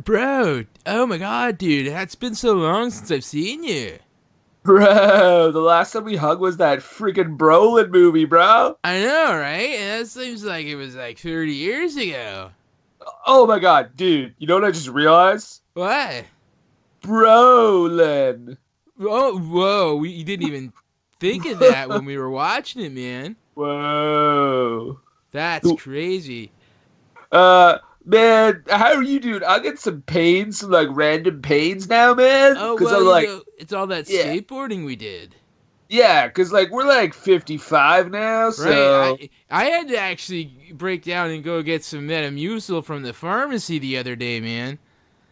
Bro, oh my god, dude, it's been so long since I've seen you. Bro, the last time we hung was that freaking Brolin movie, bro. I know, right? And that seems like it was like 30 years ago. Oh my god, dude. You know what I just realized? What? Brolin. Oh, whoa, you didn't even think of that when we were watching it, man. Whoa. That's crazy. Man, how are you doing? I get some pains, some like random pains now, man. Oh, Cause well, I'm like, it's all that yeah, skateboarding we did. yeah. Cause like we're like 55 now, Right, so I had to actually break down and go get some Metamucil from the pharmacy the other day, man.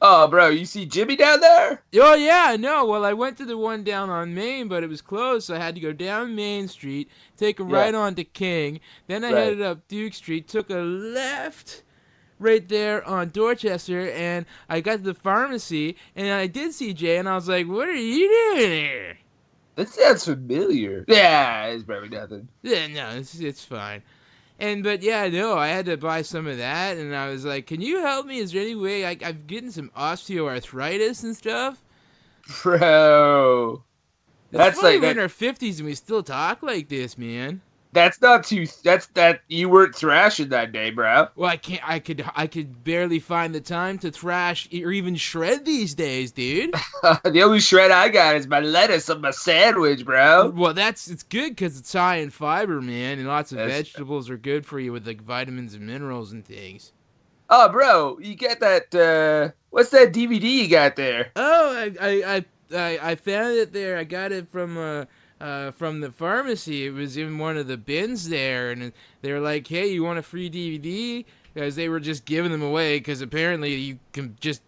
oh, bro, you see Jimmy down there? Oh yeah, no. Well, I went to the one down on Main, but it was closed, so I had to go down Main Street, take a Yeah, right on to King. Then I right. headed up Duke Street, took a left right there on Dorchester, and I got to the pharmacy, and I did see Jay, and I was like, "What are you doing here?" That sounds familiar. Yeah, it's probably nothing. Yeah, no, it's fine. But yeah, no, I had to buy some of that, and I was like, "Can you help me? Is there any way I'm getting some osteoarthritis and stuff?" Bro, It's that's funny like we're that. in our 50s and we still talk like this, man. That's not too. That's that you weren't thrashing that day, bro. Well, I can't. I could barely find the time to thrash or even shred these days, dude. The only shred I got is my lettuce on my sandwich, bro. Well, it's good because it's high in fiber, man, and lots of That's, vegetables are good for you with like vitamins and minerals and things. oh, bro, you get that? What's that DVD you got there? Oh, I found it there. I got it from the pharmacy. It was in one of the bins there, and they were like, "Hey, you want a free DVD?" Because they were just giving them away. Because apparently you can just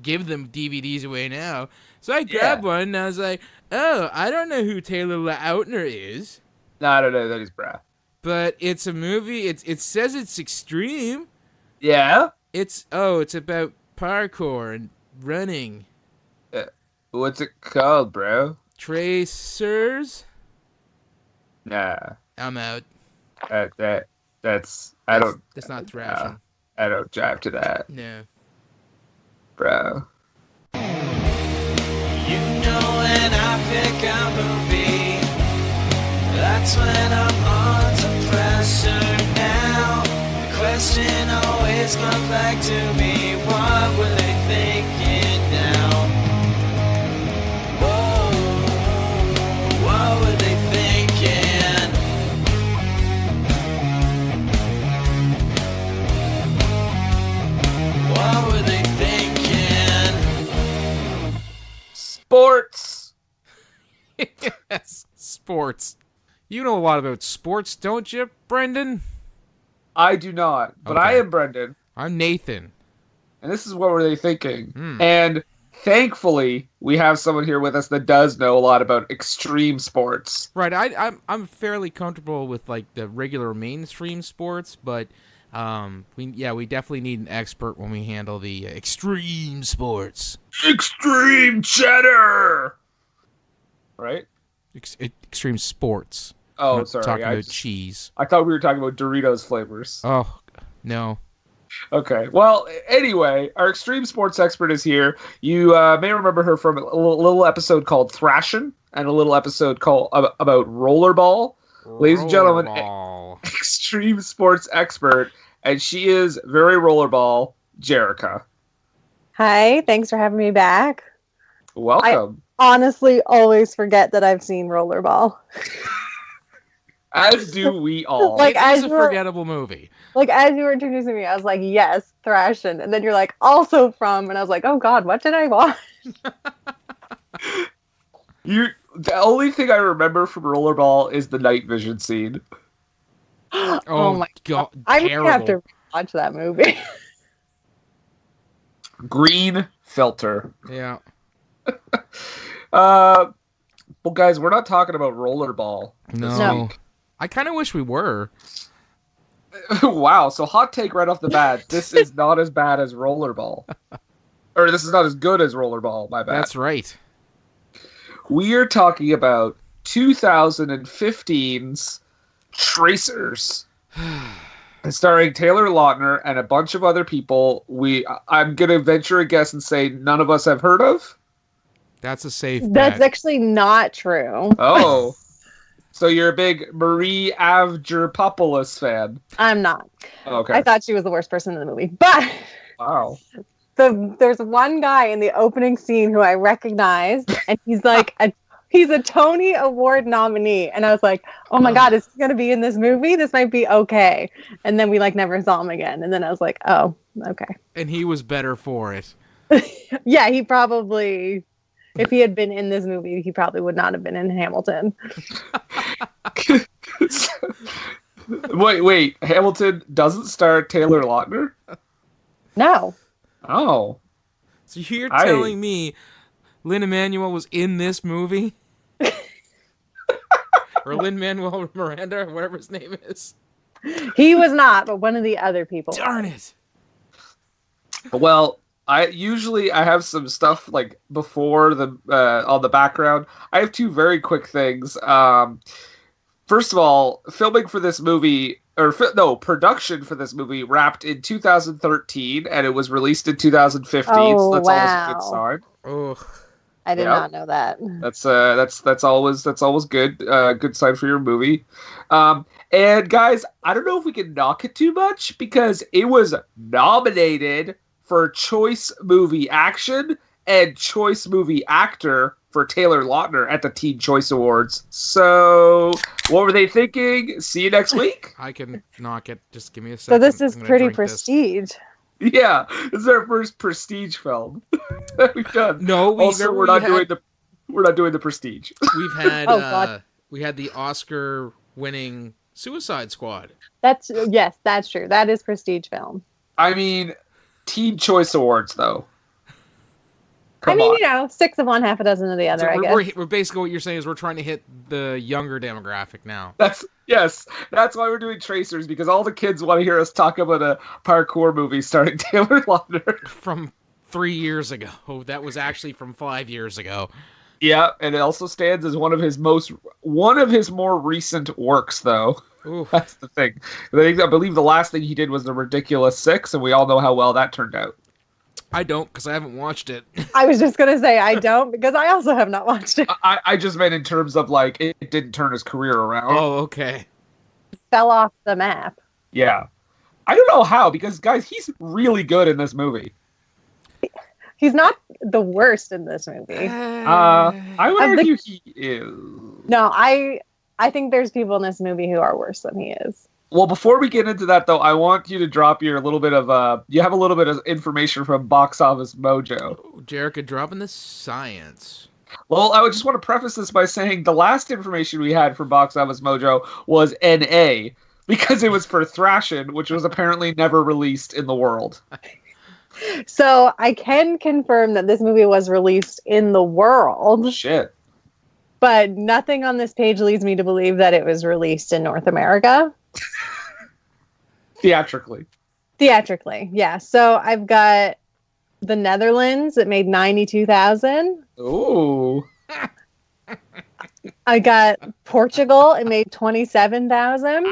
give them DVDs away now. So I Yeah. grabbed one, and I was like, "Oh, I don't know who Taylor Lautner is, No, I don't know. That is, bro. but it's a movie. It says it's extreme. Yeah. It's about parkour and running. Uh, what's it called, bro? Tracers. Nah. I'm out. That's I That's don't. that's not Uh, thrashing. I don't jive to that, No. bro. You know when I pick a movie, that's when I'm under pressure now. The question always comes back to me, what were they thinking now? Whoa, what were they thinking? What were they thinking? Sports. Yes, sports. You know a lot about sports, don't you, Brendan? I do not, but I Okay. am Brendan, I'm Nathan. and this is what were they thinking? Hmm. And thankfully, we have someone here with us that does know a lot about extreme sports. Right, I'm fairly comfortable with like the regular mainstream sports, but we definitely need an expert when we handle the extreme sports. Extreme cheddar. Right? Extreme sports. Oh, I'm not sorry. talking I, about just, cheese. I thought we were talking about Doritos flavors. Oh no. Okay. Well, anyway, our extreme sports expert is here. You may remember her from a little episode called Thrashin' and a little episode called about rollerball. Ladies and gentlemen, Rollerball. extreme sports expert, and she is very rollerball, Jerika. Hi, thanks for having me back. Welcome. Honestly, always forget that I've seen Rollerball. As do we all. Like, It as is a you were- forgettable movie. Like, as you were introducing me, I was like, yes, Thrashin'. And then you're like, also from, and I was like, oh God, what did I watch? The only thing I remember from rollerball is the night vision scene. Oh, my God, I'm terrible. gonna have to watch that movie. Green filter. Yeah. Well, guys, we're not talking about rollerball. this No. week. I kind of wish we were. Wow, so hot take right off the bat. This is not as bad as rollerball. Or this is not as good as rollerball, my bad. That's right. We are talking about 2015's Tracers. starring Taylor Lautner and a bunch of other people. I'm gonna venture a guess and say none of us have heard of. That's a safe That's bet. actually not true. Oh, so you're a big Marie Avgeropoulos fan? I'm not. Okay. I thought she was the worst person in the movie. But Wow. there's one guy in the opening scene who I recognized, and he's like he's a Tony Award nominee. And I was like, oh my God, is he going to be in this movie? This might be okay. And then we like never saw him again. And then I was like, oh, okay. And he was better for it. Yeah, he probably, if he had been in this movie, he probably would not have been in Hamilton. Wait. Hamilton doesn't star Taylor Lautner? No. Oh. So you're telling me Lin-Manuel was in this movie? Or Lin-Manuel Miranda, or whatever his name is? He was not, but one of the other people. Darn it. Well, I have some stuff like before the on the background. I have two very quick things. First of all, filming for this movie, production for this movie wrapped in 2013, and it was released in 2015. So that's always a good sign. Ugh. I did not know that. That's always good. Good sign for your movie. And guys, I don't know if we can knock it too much because it was nominated for Choice Movie Action and Choice Movie Actor for Taylor Lautner at the Teen Choice Awards. So, what were they thinking? See you next week. I can knock it. Just give me a So second. this is I'm gonna pretty drink this. prestige. Yeah, this is our first prestige film that we've done. No, we're not doing the prestige. We've had Oh, God. we had the Oscar-winning Suicide Squad. That's true. That is prestige film. I mean, Teen Choice Awards though. Come on. 6 of one, half a dozen of the other, I guess. We're basically what you're saying is we're trying to hit the younger demographic now. That's why we're doing Tracers, because all the kids want to hear us talk about a parkour movie starring Taylor Lautner. From 3 years ago. That was actually from 5 years ago. Yeah, and it also stands as one of his more recent works, though. Oof. That's the thing. I believe the last thing he did was The Ridiculous Six, and we all know how well that turned out. I don't, because I haven't watched it. I was just going to say I don't, because I also have not watched it. I just meant in terms of, like, it didn't turn his career around. Oh, okay. Fell off the map. Yeah. I don't know how, because, guys, he's really good in this movie. He's not the worst in this movie. I would argue he is. No, I think there's people in this movie who are worse than he is. Well, before we get into that, though, I want you to drop your little bit of you have a little bit of information from Box Office Mojo. Oh, Jerika dropping the science. Well, I would just want to preface this by saying the last information we had from Box Office Mojo was NA, because it was for Thrashin', which was apparently never released in the world. So I can confirm that this movie was released in the world. Shit. But nothing on this page leads me to believe that it was released in North America. Theatrically, yeah. So I've got the Netherlands. It made 92,000. Ooh. I got Portugal. It made 27,000.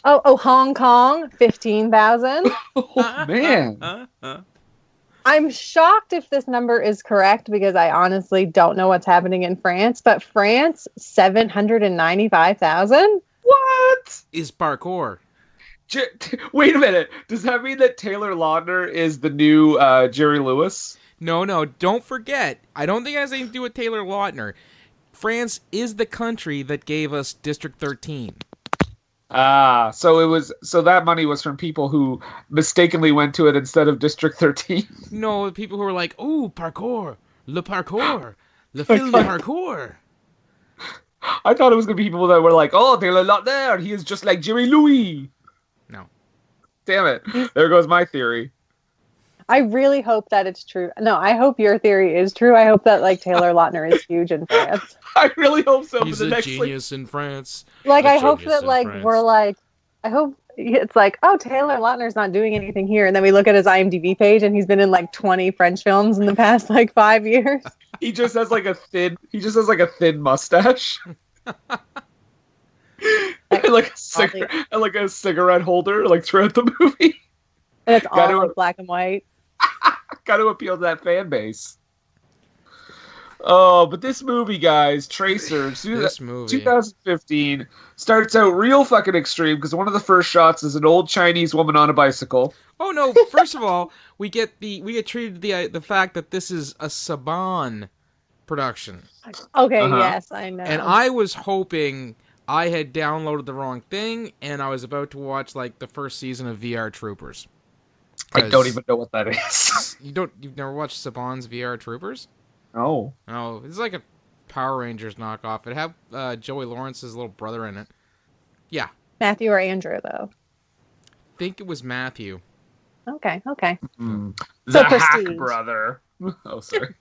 Oh, Hong Kong, 15,000. Oh, man. I'm shocked if this number is correct because I honestly don't know what's happening in France. But France, 795,000. What? Is parkour. Wait a minute. Does that mean that Taylor Lautner is the new Jerry Lewis? No, don't forget. I don't think it has anything to do with Taylor Lautner. France is the country that gave us District 13. So that money was from people who mistakenly went to it instead of District 13. No, people who were like, "Ooh, parkour, le film de parkour." I thought it was gonna be people that were like, "Oh, Taylor Lautner, he is just like Jerry Louis." No. Damn it! There goes my theory. I really hope that it's true. No, I hope your theory is true. I hope that Taylor Lautner is huge in France. I really hope so. He's a genius in France. I hope that I hope it's like, oh, Taylor Lautner's not doing anything here, and then we look at his IMDb page, and he's been in 20 French films in the past 5 years. He just has a thin mustache. and like a cigarette holder, like throughout the movie. And it's Gotta- all like black and white. Got to appeal to that fan base. Oh, but this movie, guys, Tracers, This movie. 2015, starts out real fucking extreme because one of the first shots is an old Chinese woman on a bicycle. Oh no! First of all, we get treated the fact that this is a Saban production, Okay, Uh-huh. yes, I know. and I was hoping I had downloaded the wrong thing, and I was about to watch like the first season of VR Troopers. I don't even know what that is. You've never watched Saban's VR Troopers? No. Oh, it's like a Power Rangers knockoff. It had Joey Lawrence's little brother in it. Yeah, Matthew or Andrew, though. I think it was Matthew. Okay. The So Hack Prestige. Brother. Oh, sorry.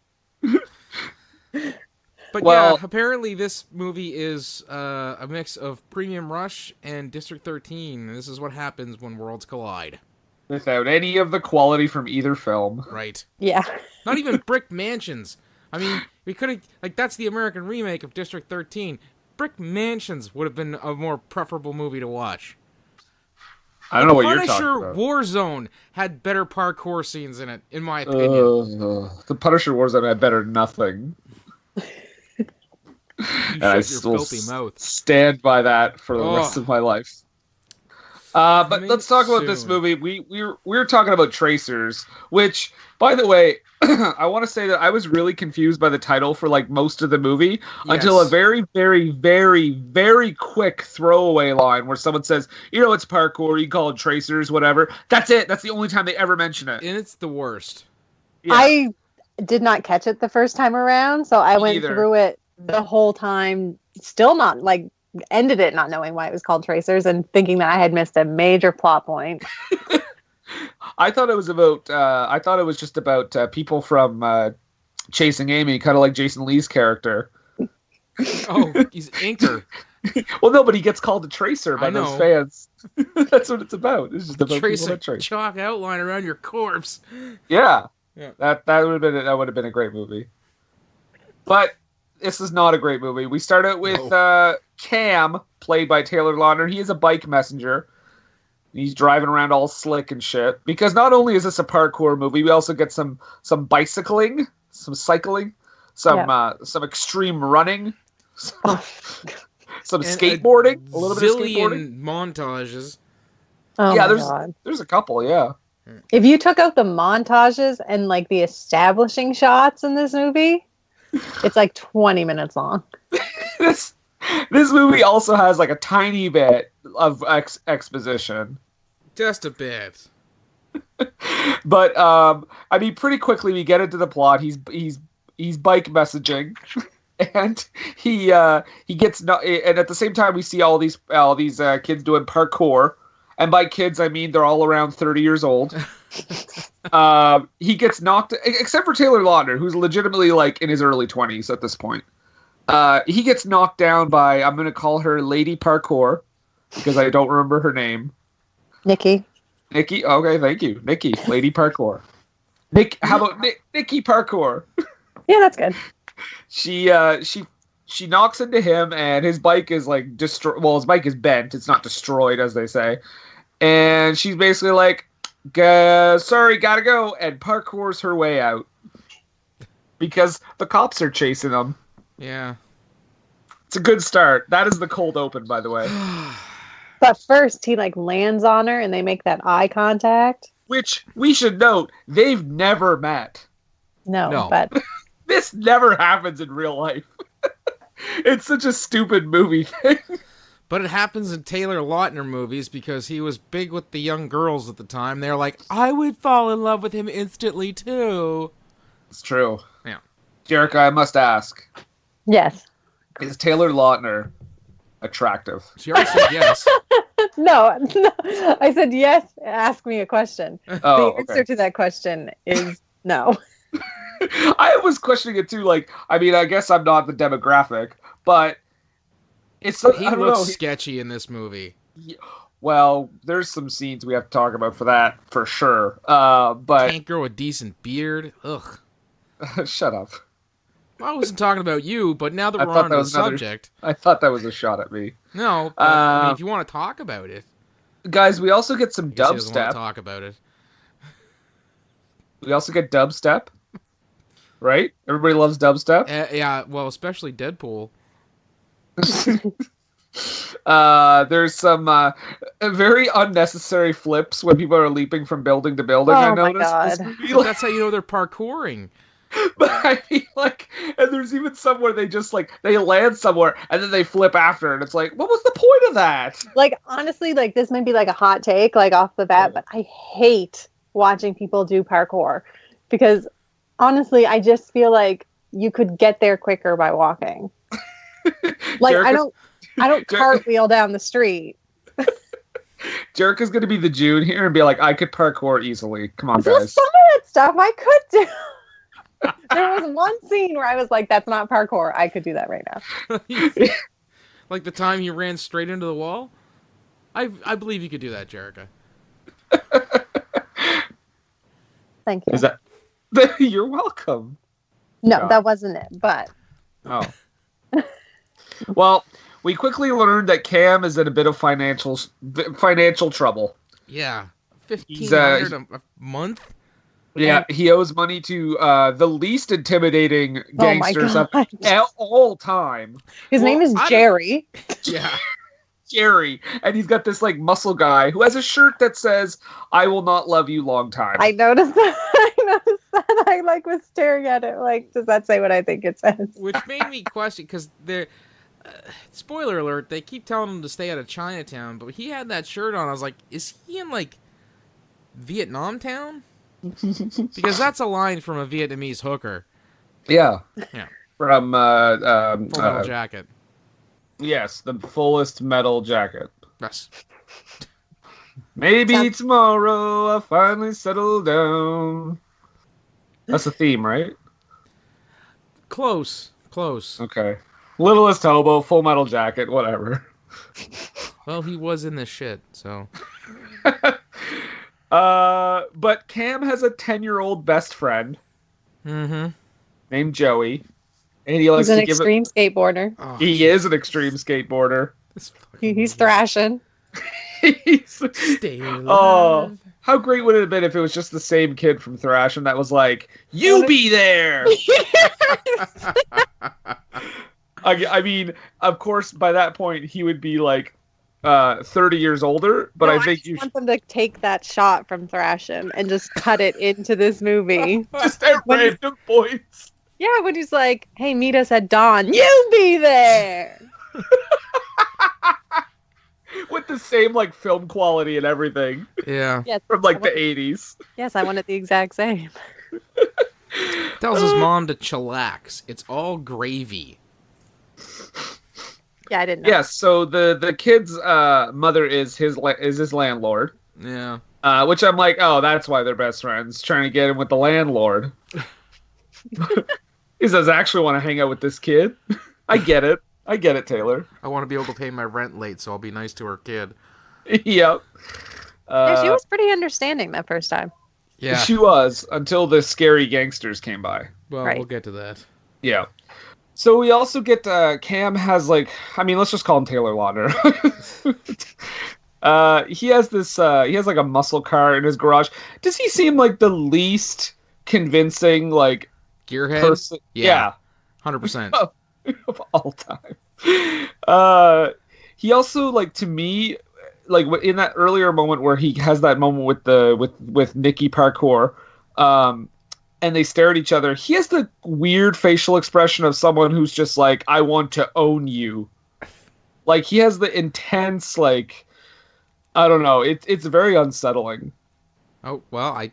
But Well- yeah, apparently this movie is a mix of Premium Rush and District 13. This is what happens when worlds collide. Without any of the quality from either film. Right. Yeah. Not even Brick Mansions. I mean, we could have, like, that's the American remake of District 13. Brick Mansions would have been a more preferable movie to watch. I don't know what you're Punisher talking about. Warzone had better parkour scenes in it, in my opinion. The Punisher Warzone had better nothing. You And I shut your still filthy mouth. stand by that for the rest Ugh. of my life. But Coming let's talk about this soon. movie. We're talking about Tracers, which, by the way, I want to say that I was really confused by the title for like most of the movie until a Yes. very, very, very, very quick throwaway line where someone says, it's parkour, you call it Tracers, whatever. That's it. That's the only time they ever mention it. And it's the worst. Yeah. I did not catch it the first time around, so I Me went neither. through it the whole time, still not like ended it not knowing why it was called Tracers and thinking that I had missed a major plot point. I thought it was about. I thought it was just about people from Chasing Amy, kind of like Jason Lee's character. Oh, he's Inker. Well, no, but he gets called a tracer by I those know. fans. That's what it's about. It's just about Trace people a that trace. chalk outline around your corpse. Yeah, Yeah. that would have been a great movie. But this is not a great movie. We start out with Cam, played by Taylor Lautner. He is a bike messenger. He's driving around all slick and shit. Because not only is this a parkour movie, we also get some bicycling, some cycling, some extreme running, some And skateboarding, a little bit of skateboarding. zillion montages. Oh Yeah, my God. There's a couple, yeah. If you took out the montages and like the establishing shots in this movie, it's like 20 minutes long. This movie also has like a tiny bit of exposition. Just a bit. But I mean, pretty quickly we get into the plot. He's bike messaging, and he gets and at the same time we see all these kids doing parkour, and by kids I mean they're all around 30 years old. He gets knocked, except for Taylor Lautner, who's legitimately like in his early 20s at this point. He gets knocked down by, I'm going to call her Lady Parkour because I don't remember her name. Nikki. Nikki. Okay, thank you, Nikki. Lady Parkour. How about Nikki Parkour? Yeah, that's good. She knocks into him, and his bike is like destroyed. Well, his bike is bent. It's not destroyed, as they say. And she's basically like, "Sorry, gotta go," and parkours her way out because the cops are chasing them. Yeah. It's a good start. That is the cold open, by the way. But first, he like lands on her, and they make that eye contact. Which we should note, they've never met. No. But This never happens in real life. It's such a stupid movie thing. But it happens in Taylor Lautner movies because he was big with the young girls at the time. They're like, I would fall in love with him instantly too. It's true. Yeah. Jerika, I must ask, yes. is Taylor Lautner attractive? She already said yes. No, I said yes. Ask me a question. Oh, The answer okay. to that question is no. I was questioning it too. Like, I mean, I guess I'm not the demographic, but it's. He I don't looks know. sketchy in this movie. Well, there's some scenes we have to talk about for that, for sure. But Can't grow a decent beard. Ugh. shut up. Well, I wasn't talking about you, but now that I we're thought on that the was another- subject, I thought that was a shot at me. no. But, I mean, if you want to talk about it, Guys, we also get some I guess he doesn't want dubstep. to talk about it. We also get dubstep. Right? Everybody loves dubstep. Yeah, well, especially Deadpool. There's some very unnecessary flips when people are leaping from building to building. I Oh my noticed. God. This movie, But like, that's how you know they're parkouring. but I mean, like, and there's even some where they just like they land somewhere and then they flip after, and it's like, what was the point of that? Like, honestly, like, this might be like a hot take, like, off the bat, but I hate watching people do parkour because, honestly, I just feel like you could get there quicker by walking. Like, I don't cartwheel down the street. Jerika's gonna be the June here and be like, I could parkour easily. Come on, Just guys. some of that stuff I could do. There was one scene where I was like, that's not parkour. I could do that right now. Like the time he ran straight into the wall. I believe you could do that, Jerika. Thank you. Is that? You're welcome. No, God. that wasn't it. But Oh. Well, we quickly learned that Cam is in a bit of financial trouble. Yeah, He's, $1,500 a month. Yeah, he owes money to the least intimidating gangsters oh my God. of all time, His name is Jerry. Yeah, Jerry, and he's got this like muscle guy who has a shirt that says "I will not love you long time." I noticed that. I like was staring at it. Like, does that say what I think it says? which made me question because they're. Spoiler alert! They keep telling him to stay out of Chinatown, but he had that shirt on. I was like, is he in like Vietnam Town? Because that's a line from a Vietnamese hooker. Yeah. Yeah. From Full Metal Jacket. yes, the fullest metal jacket. Yes. Maybe tomorrow I'll finally settle down. That's the theme, right? Close. Okay. Littlest Hobo, Full Metal Jacket, whatever. Well, he was in this shit, so. But Cam has a 10-year-old best friend Mm-hmm. named Joey, and he likes He's an to give extreme skateboarder. Oh, He is an extreme skateboarder. this fucking He's movie. thrashing. Stay alive. Oh, how great would it have been if it was just the same kid from Thrash and that was like, "You be there." I mean, of course, by that point he would be like 30 years older, but No, I think just you want them to take that shot from thrashing and just cut it into this movie. just at When he- random points. Yeah, when he's like, "Hey, meet us at dawn. You be there." With the same like film quality and everything Yeah. Yes, from like the 80s. yes, I want it the exact same. Tells his mom to chillax. It's all gravy. Yeah, I didn't know. Yes, so the kid's mother is his landlord, Yeah. which I'm like, oh, that's why they're best friends, trying to get him with the landlord. He says, I actually want to hang out with this kid. I get it, Taylor. I want to be able to pay my rent late, so I'll be nice to her kid. Yep. Yeah, she was pretty understanding that first time. Yeah. She was, until the scary gangsters came by. Well, Right. we'll get to that. Yeah. So we also get Cam has like, I mean, let's just call him Taylor Lautner. He has this he has like a muscle car in his garage. Does he seem like the least convincing like Gearhead? person? Yeah. 100%. Of all time. He also, like, to me, like in that earlier moment where he has that moment with Nikki Parkour, and they stare at each other, he has the weird facial expression of someone who's just like, I want to own you. Like, he has the intense, like, I don't know, it's very unsettling. Oh, well, I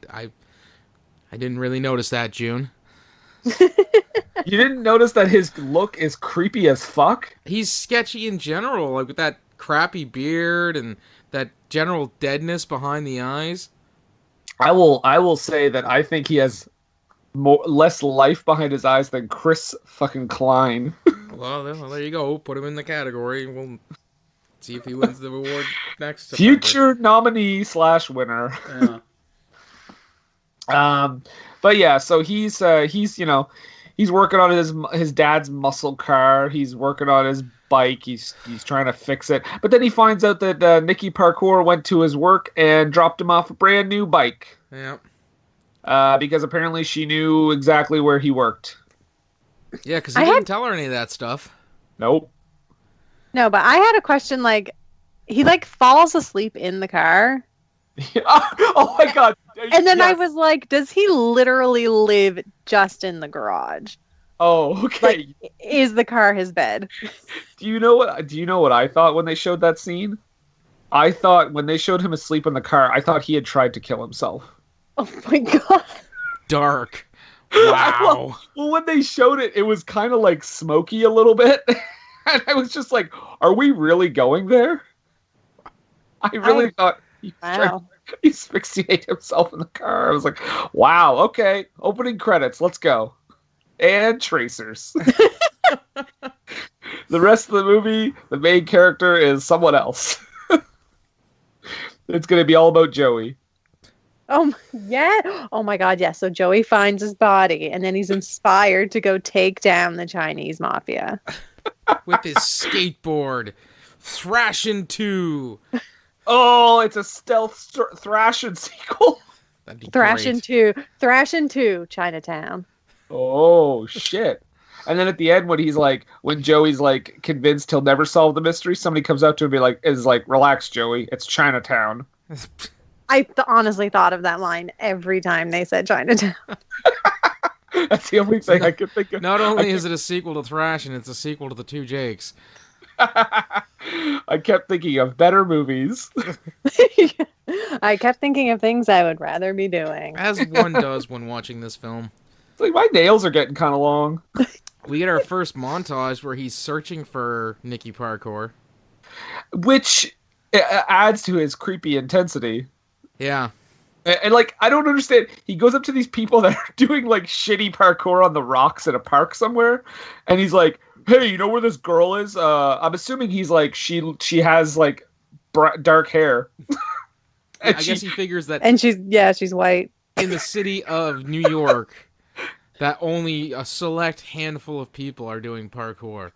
didn't really notice that, June. You didn't notice that his look is creepy as fuck? He's sketchy in general, like with that crappy beard and that general deadness behind the eyes. I will say that I think he has less life behind his eyes than Chris fucking Klein. Well, there you go. Put him in the category. We'll see if he wins the award next September. Future nominee / winner. Yeah. But yeah, so he's you know, He's working on his dad's muscle car. He's working on his bike. He's trying to fix it. But then he finds out that Nikki Parkour went to his work and dropped him off a brand new bike. Yep. Because apparently she knew exactly where he worked. Yeah, because he didn't tell her any of that stuff. Nope. No, but I had a question. Like, he like falls asleep in the car, Oh my god! and then I Yes. was like, does he literally live just in the garage? Oh, okay. Like, is the car his bed? Do you know what I thought when they showed that scene? I thought when they showed him asleep in the car, I thought he had tried to kill himself. Oh my god! Dark. Wow. Well, when they showed it, it was kind of like smoky a little bit. And I was just like, are we really going there? I really thought he was trying to asphyxiate himself in the car. I was like, wow, okay. Opening credits, let's go. And tracers. The rest of the movie, the main character is someone else. It's going to be all about Joey. Oh yeah! Oh my god! Yeah. So Joey finds his body, and then he's inspired to go take down the Chinese mafia. With his skateboard. Thrashing 2. Oh, it's a stealth Thrashing sequel. That'd be Thrashing great. 2, Thrashing 2, Chinatown. Oh, shit. And then at the end, when Joey's like convinced he'll never solve the mystery, somebody comes up to him and is like, relax, Joey, it's Chinatown. I honestly thought of that line every time they said Chinatown. That's the only thing I could think of. Not only is it a sequel to Thrashing, it's a sequel to The Two Jakes. I kept thinking of better movies. I kept thinking of things I would rather be doing. As one does when watching this film. It's like my nails are getting kind of long. We get our first montage where he's searching for Nikki Parkour. Which adds to his creepy intensity. Yeah. And like, I don't understand. He goes up to these people that are doing like shitty parkour on the rocks in a park somewhere, and he's like, "Hey, you know where this girl is?" I'm assuming he's like, she has like dark hair. I guess he figures that And she's white. in the city of New York, that only a select handful of people are doing parkour.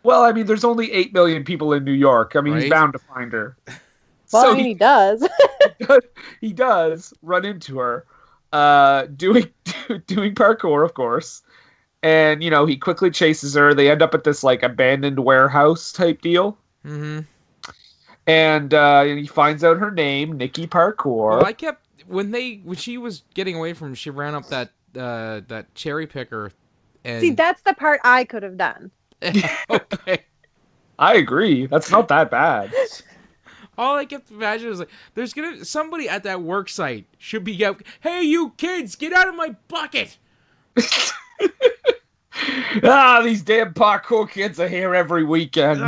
Well, I mean, there's only 8 million people in New York. I mean, Right? he's bound to find her. Well, So I mean, he does. he does run into her, doing parkour, of course. And, you know, he quickly chases her. They end up at this, like, abandoned warehouse type deal. Mm-hmm. And he finds out her name, Nikki Parkour. Well, I kept when she was getting away from him, she ran up that cherry picker. And See, that's the part I could have done. okay. I agree. That's not that bad. All I kept imagining was like, there's somebody at that work site should be out. Hey, you kids, get out of my bucket! These damn parkour kids are here every weekend.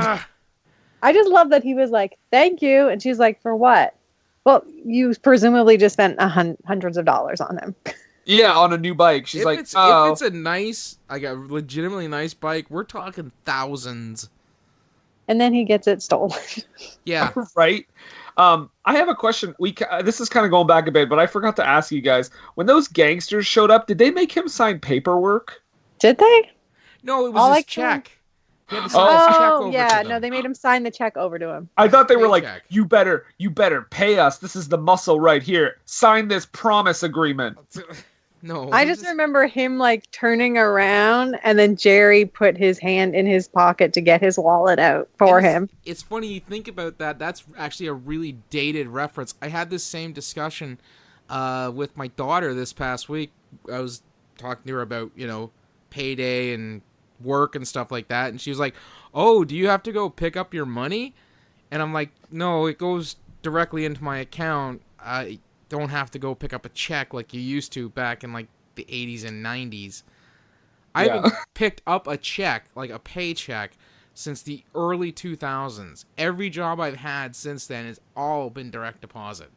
I just love that he was like, "Thank you," and she's like, "For what?" Well, you presumably just spent hundreds of dollars on them. Yeah, on a new bike. She's if it's a nice, like a legitimately nice bike, we're talking thousands. And then he gets it stolen. Yeah. Right. I have a question. This is kind of going back a bit, but I forgot to ask you guys. When those gangsters showed up, did they make him sign paperwork? Did they? No, it was All his I can- check. He had to sign his check Oh, over yeah. to No, them. they made him sign the check over to him. I thought they were like, Paycheck. you better pay us. This is the muscle right here. Sign this promise agreement. No. I just remember him like turning around, and then Jerry put his hand in his pocket to get his wallet out for him. It's funny you think about that. That's actually a really dated reference. I had this same discussion with my daughter this past week. I was talking to her about, payday and work and stuff like that. And she was like, "Oh, do you have to go pick up your money?" And I'm like, "No, it goes directly into my account. I don't have to go pick up a check like you used to back in like the 80s and 90s. I haven't picked up a check, like a paycheck, since the early 2000s. Every job I've had since then has all been direct deposit."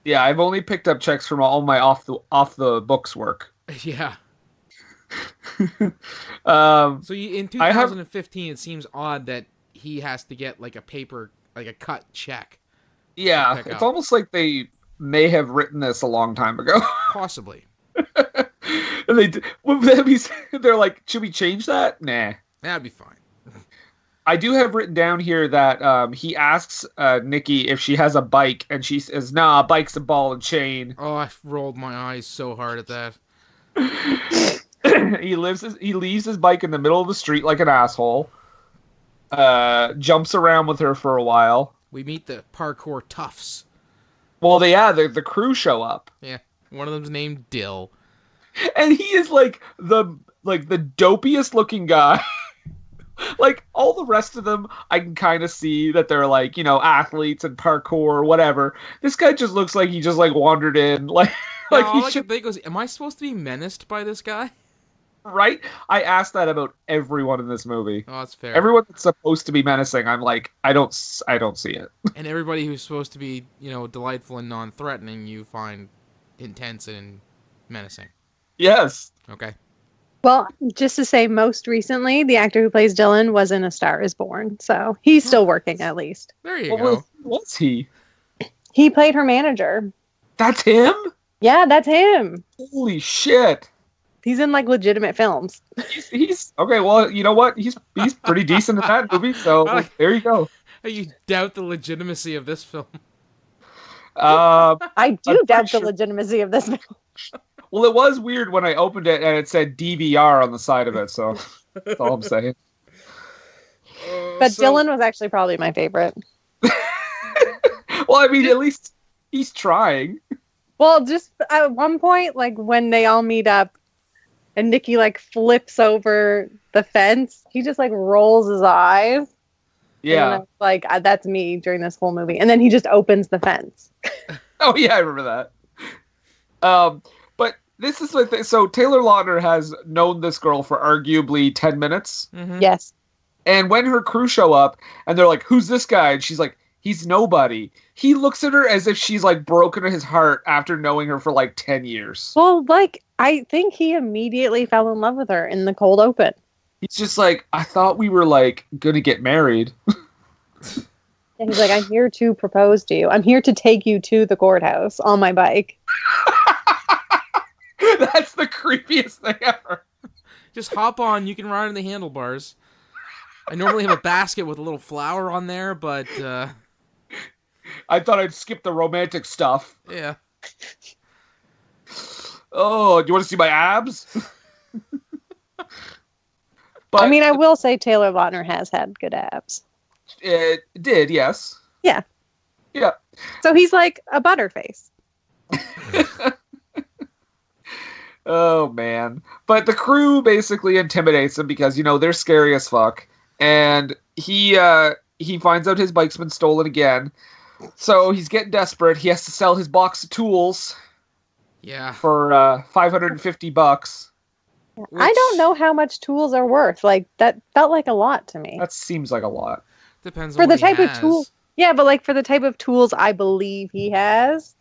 Yeah, I've only picked up checks from all my off the books work. Yeah. Um, So in 2015, it seems odd that he has to get like a paper, like a cut check. yeah, pick it's up. almost like they may have written this a long time ago. Possibly. And they're like, should we change that? Nah. That'd be fine. I do have written down here that he asks Nikki if she has a bike, and she says, "Nah, a bike's a ball and chain." Oh, I rolled my eyes so hard at that. He leaves his bike in the middle of the street like an asshole. Jumps around with her for a while. We meet the parkour toughs. Well, the crew show up. Yeah, one of them's named Dill. And he is like the dopiest looking guy. Like all the rest of them, I can kind of see that they're like, athletes and parkour or whatever. This guy just looks like he just like wandered in, like Now, like all he I should, can think was, am I supposed to be menaced by this guy? right? I asked that about everyone in this movie. Oh, that's fair. Everyone that's supposed to be menacing, I'm like, I don't see it. And everybody who's supposed to be, delightful and non-threatening, you find intense and menacing. Yes. Okay. Well, just to say, most recently, the actor who plays Dylan was in A Star Is Born, so he's still working at least. There you What go. was he? He played her manager. That's him? Yeah, that's him. Holy shit. He's in like legitimate films. He's okay. Well, you know what? He's pretty decent in that movie. So there you go. You doubt the legitimacy of this film. I do I'm doubt pretty the legitimacy of this film. Well, it was weird when I opened it and it said DVR on the side of it. So that's all I'm saying. But Dylan was actually probably my favorite. Well, I mean, at least he's trying. Well, just at one point, like when they all meet up and Nikki like flips over the fence, he just like rolls his eyes. Yeah. And I was like, that's me during this whole movie. And then he just opens the fence. Oh, yeah, I remember that. But this is the thing. So Taylor Lautner has known this girl for arguably 10 minutes. Mhm. Yes. And when her crew show up and they're like, who's this guy? And she's like, he's nobody. He looks at her as if she's like broken his heart after knowing her for like 10 years. Well, like, I think he immediately fell in love with her in the cold open. He's just like, I thought we were like gonna get married. And he's like, I'm here to propose to you. I'm here to take you to the courthouse on my bike. That's the creepiest thing ever. Just hop on. You can ride on the handlebars. I normally have a basket with a little flower on there, but I thought I'd skip the romantic stuff. yeah. Oh, do you want to see my abs? But I mean, I will say Taylor Lautner has had good abs. it did, yes. Yeah. Yeah. So he's like a butterface. Oh, man. But the crew basically intimidates him because, they're scary as fuck. And he finds out his bike's been stolen again. So he's getting desperate. He has to sell his box of tools Yeah. for $550. I don't know how much tools are worth. Like, that felt like a lot to me. That seems like a lot. Depends For on the what he type of has. tool. Yeah, but like for the type of tools I believe he has.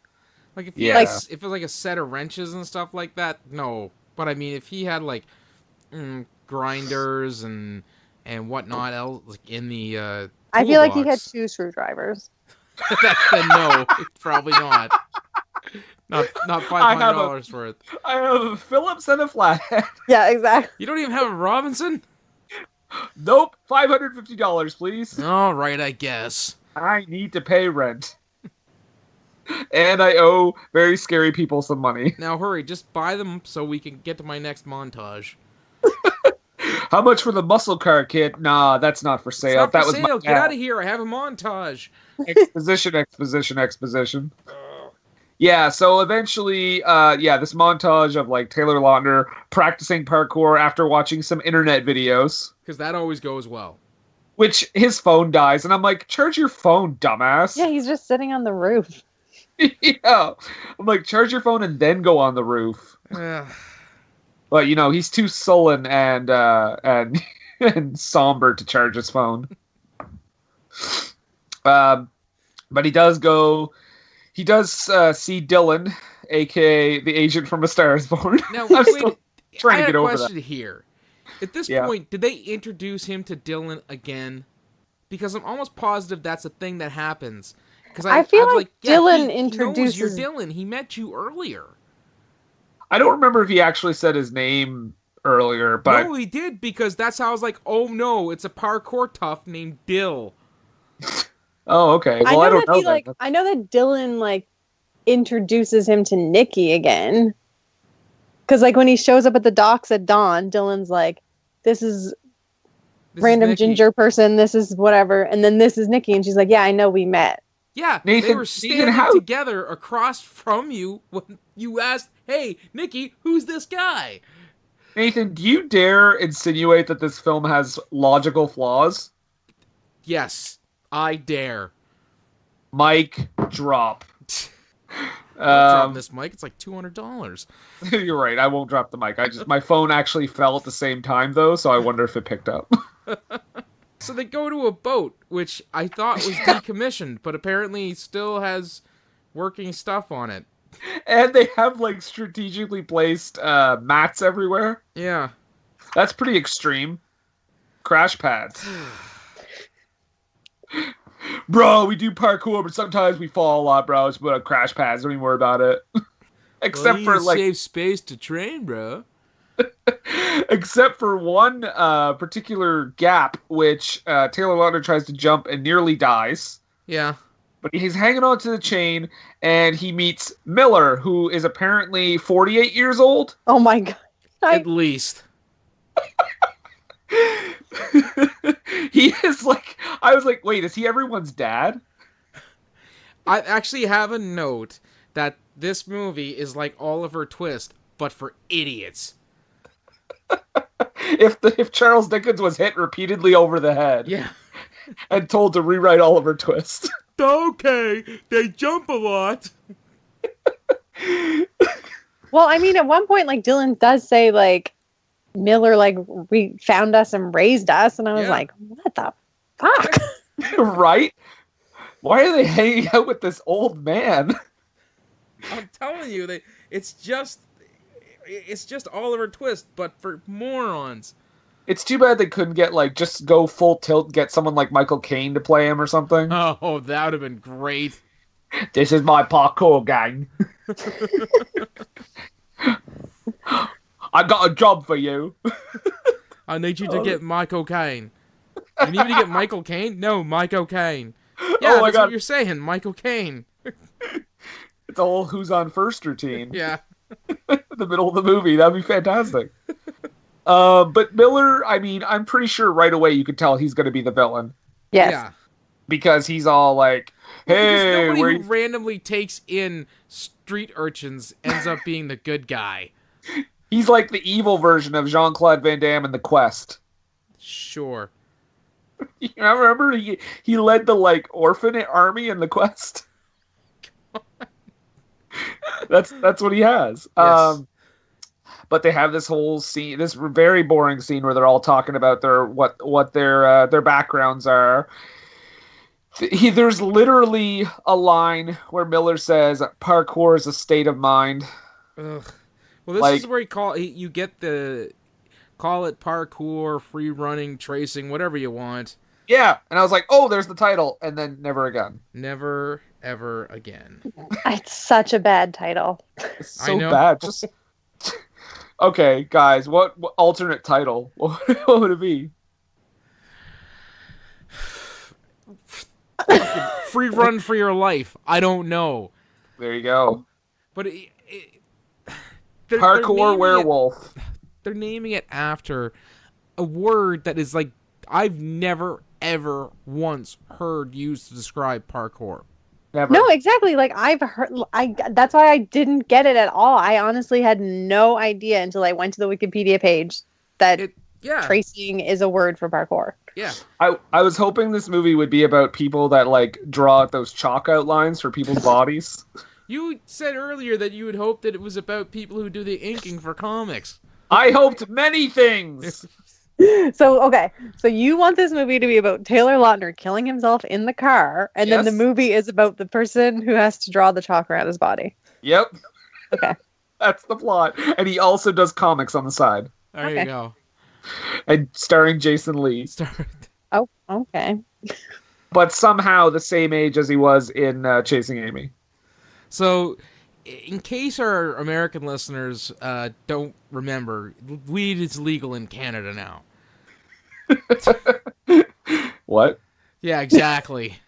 Like if he Yeah. has, if it was like a set of wrenches and stuff like that, no. But I mean, if he had like grinders and whatnot else like in the I feel like he had toolbox, 2 screwdrivers. then no, probably not. Not $500 worth. I have a Phillips and a flathead. Yeah, exactly. You don't even have a Robinson? Nope. $550, please. All right, I guess. I need to pay rent. And I owe very scary people some money. Now hurry, just buy them so we can get to my next montage. How much for the muscle car kit? Nah, that's not for It's sale. not That for was sale. my Get out of here. I have a montage. exposition. Yeah, so eventually, this montage of like Taylor Lautner practicing parkour after watching some internet videos, Because that always goes well. which his phone dies, and I'm like, charge your phone, dumbass. Yeah, he's just sitting on the roof. Yeah. I'm like, charge your phone and then go on the roof. But he's too sullen and and somber to charge his phone. But he does see Dylan, aka the agent from A Star Is Born. Now, I'm wait, still trying to get over I have a that. question here. At this Yeah. point, did they introduce him to Dylan again? Because I'm almost positive that's a thing that happens. Because I feel was like yeah, Dylan he knows introduces- you're Dylan. He met you earlier. I don't remember if he actually said his name earlier, but No, he did, because that's how I was like, oh no, it's a parkour tough named Dill. oh, okay. Well, I, don't know. I know that Dylan like introduces him to Nikki again. Because like when he shows up at the docks at dawn, Dylan's like, "This is random ginger person. This is whatever," and then this is Nikki, and she's like, "Yeah, I know we met." Yeah, Nathan, they were standing together across from you when you asked, "Hey, Nikki, who's this guy?" Nathan, do you dare insinuate that this film has logical flaws? Yes, I dare. Mic drop. I'll drop this mic. It's like $200. You're right. I won't drop the mic. My phone actually fell at the same time though, so I wonder if it picked up. So they go to a boat, which I thought was decommissioned, but apparently still has working stuff on it. And they have like strategically placed mats everywhere. Yeah. That's pretty extreme. Crash pads. Bro, we do parkour, but sometimes we fall a lot, bro. Just put on crash pads. Don't even worry about it. Except for like save space to train, bro. Except for one particular gap, which Taylor Lautner tries to jump and nearly dies. Yeah. But he's hanging on to the chain, and he meets Miller, who is apparently 48 years old. Oh my god. At least. He is like, I was like, wait, is he everyone's dad? I actually have a note that this movie is like Oliver Twist, but for idiots. If Charles Dickens was hit repeatedly over the head, Yeah. and told to rewrite Oliver Twist. Okay, they jump a lot. Well, I mean, at one point, like Dylan does say, like Miller, like found us and raised us, and I was like, what the fuck? Right? Why are they hanging out with this old man? I'm telling you, it's just Oliver Twist, but for morons. It's too bad they couldn't get like just go full tilt and get someone like Michael Caine to play him or something. Oh, that would have been great. This is my parkour gang. I got a job for you. I need you to get Michael Caine. You need me to get Michael Caine? No, Michael Caine. Yeah, that's what you're saying, Michael Caine. It's a whole Who's on First routine. Yeah. The middle of the movie. That'd be fantastic. But Miller, I mean, I'm pretty sure right away you could tell he's going to be the villain. Yes. Yeah. Because he's all like, hey, nobody who randomly takes in street urchins ends up being the good guy. He's like the evil version of Jean-Claude Van Damme in The Quest. Sure. You remember he led the like orphan army in The Quest? That's what he has. Yes. But they have this whole scene, this very boring scene where they're all talking about what their backgrounds are. There's literally a line where Miller says, "Parkour is a state of mind." Ugh. Well, this is where you get the call it parkour, free running, tracing, whatever you want. Yeah, and I was like, "Oh, there's the title," and then never again. Never, ever again. It's such a bad title. It's so bad. Just okay, guys. What alternate title? What would it be? Free run for your life. I don't know. There you go. But parkour werewolf. They're naming it after a word that is like I've never ever once heard used to describe parkour. Never. No, exactly. Like I've heard. That's why I didn't get it at all. I honestly had no idea until I went to the Wikipedia page that tracing is a word for parkour. Yeah. I was hoping this movie would be about people that like draw out those chalk outlines for people's bodies. You said earlier that you would hope that it was about people who do the inking for comics. I hoped many things. So you want this movie to be about Taylor Lautner killing himself in the car, and then the movie is about the person who has to draw the chalk around his body. Yep. Okay. That's the plot. And he also does comics on the side. There you go. And starring Jason Lee. Oh, okay. But somehow the same age as he was in Chasing Amy. So in case our American listeners don't remember, weed is legal in Canada now. What? Yeah, exactly.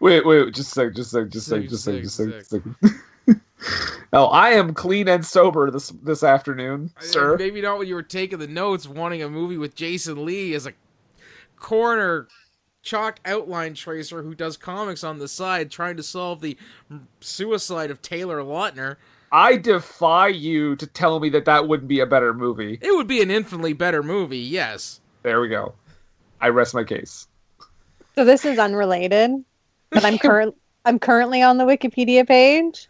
Wait, just a second. Oh, I am clean and sober this afternoon, sir. Maybe not when you were taking the notes, wanting a movie with Jason Lee as a corner chalk outline tracer who does comics on the side, trying to solve the suicide of Taylor Lautner. I defy you to tell me that wouldn't be a better movie. It would be an infinitely better movie, yes. There we go. I rest my case. So this is unrelated, but I'm currently on the Wikipedia page.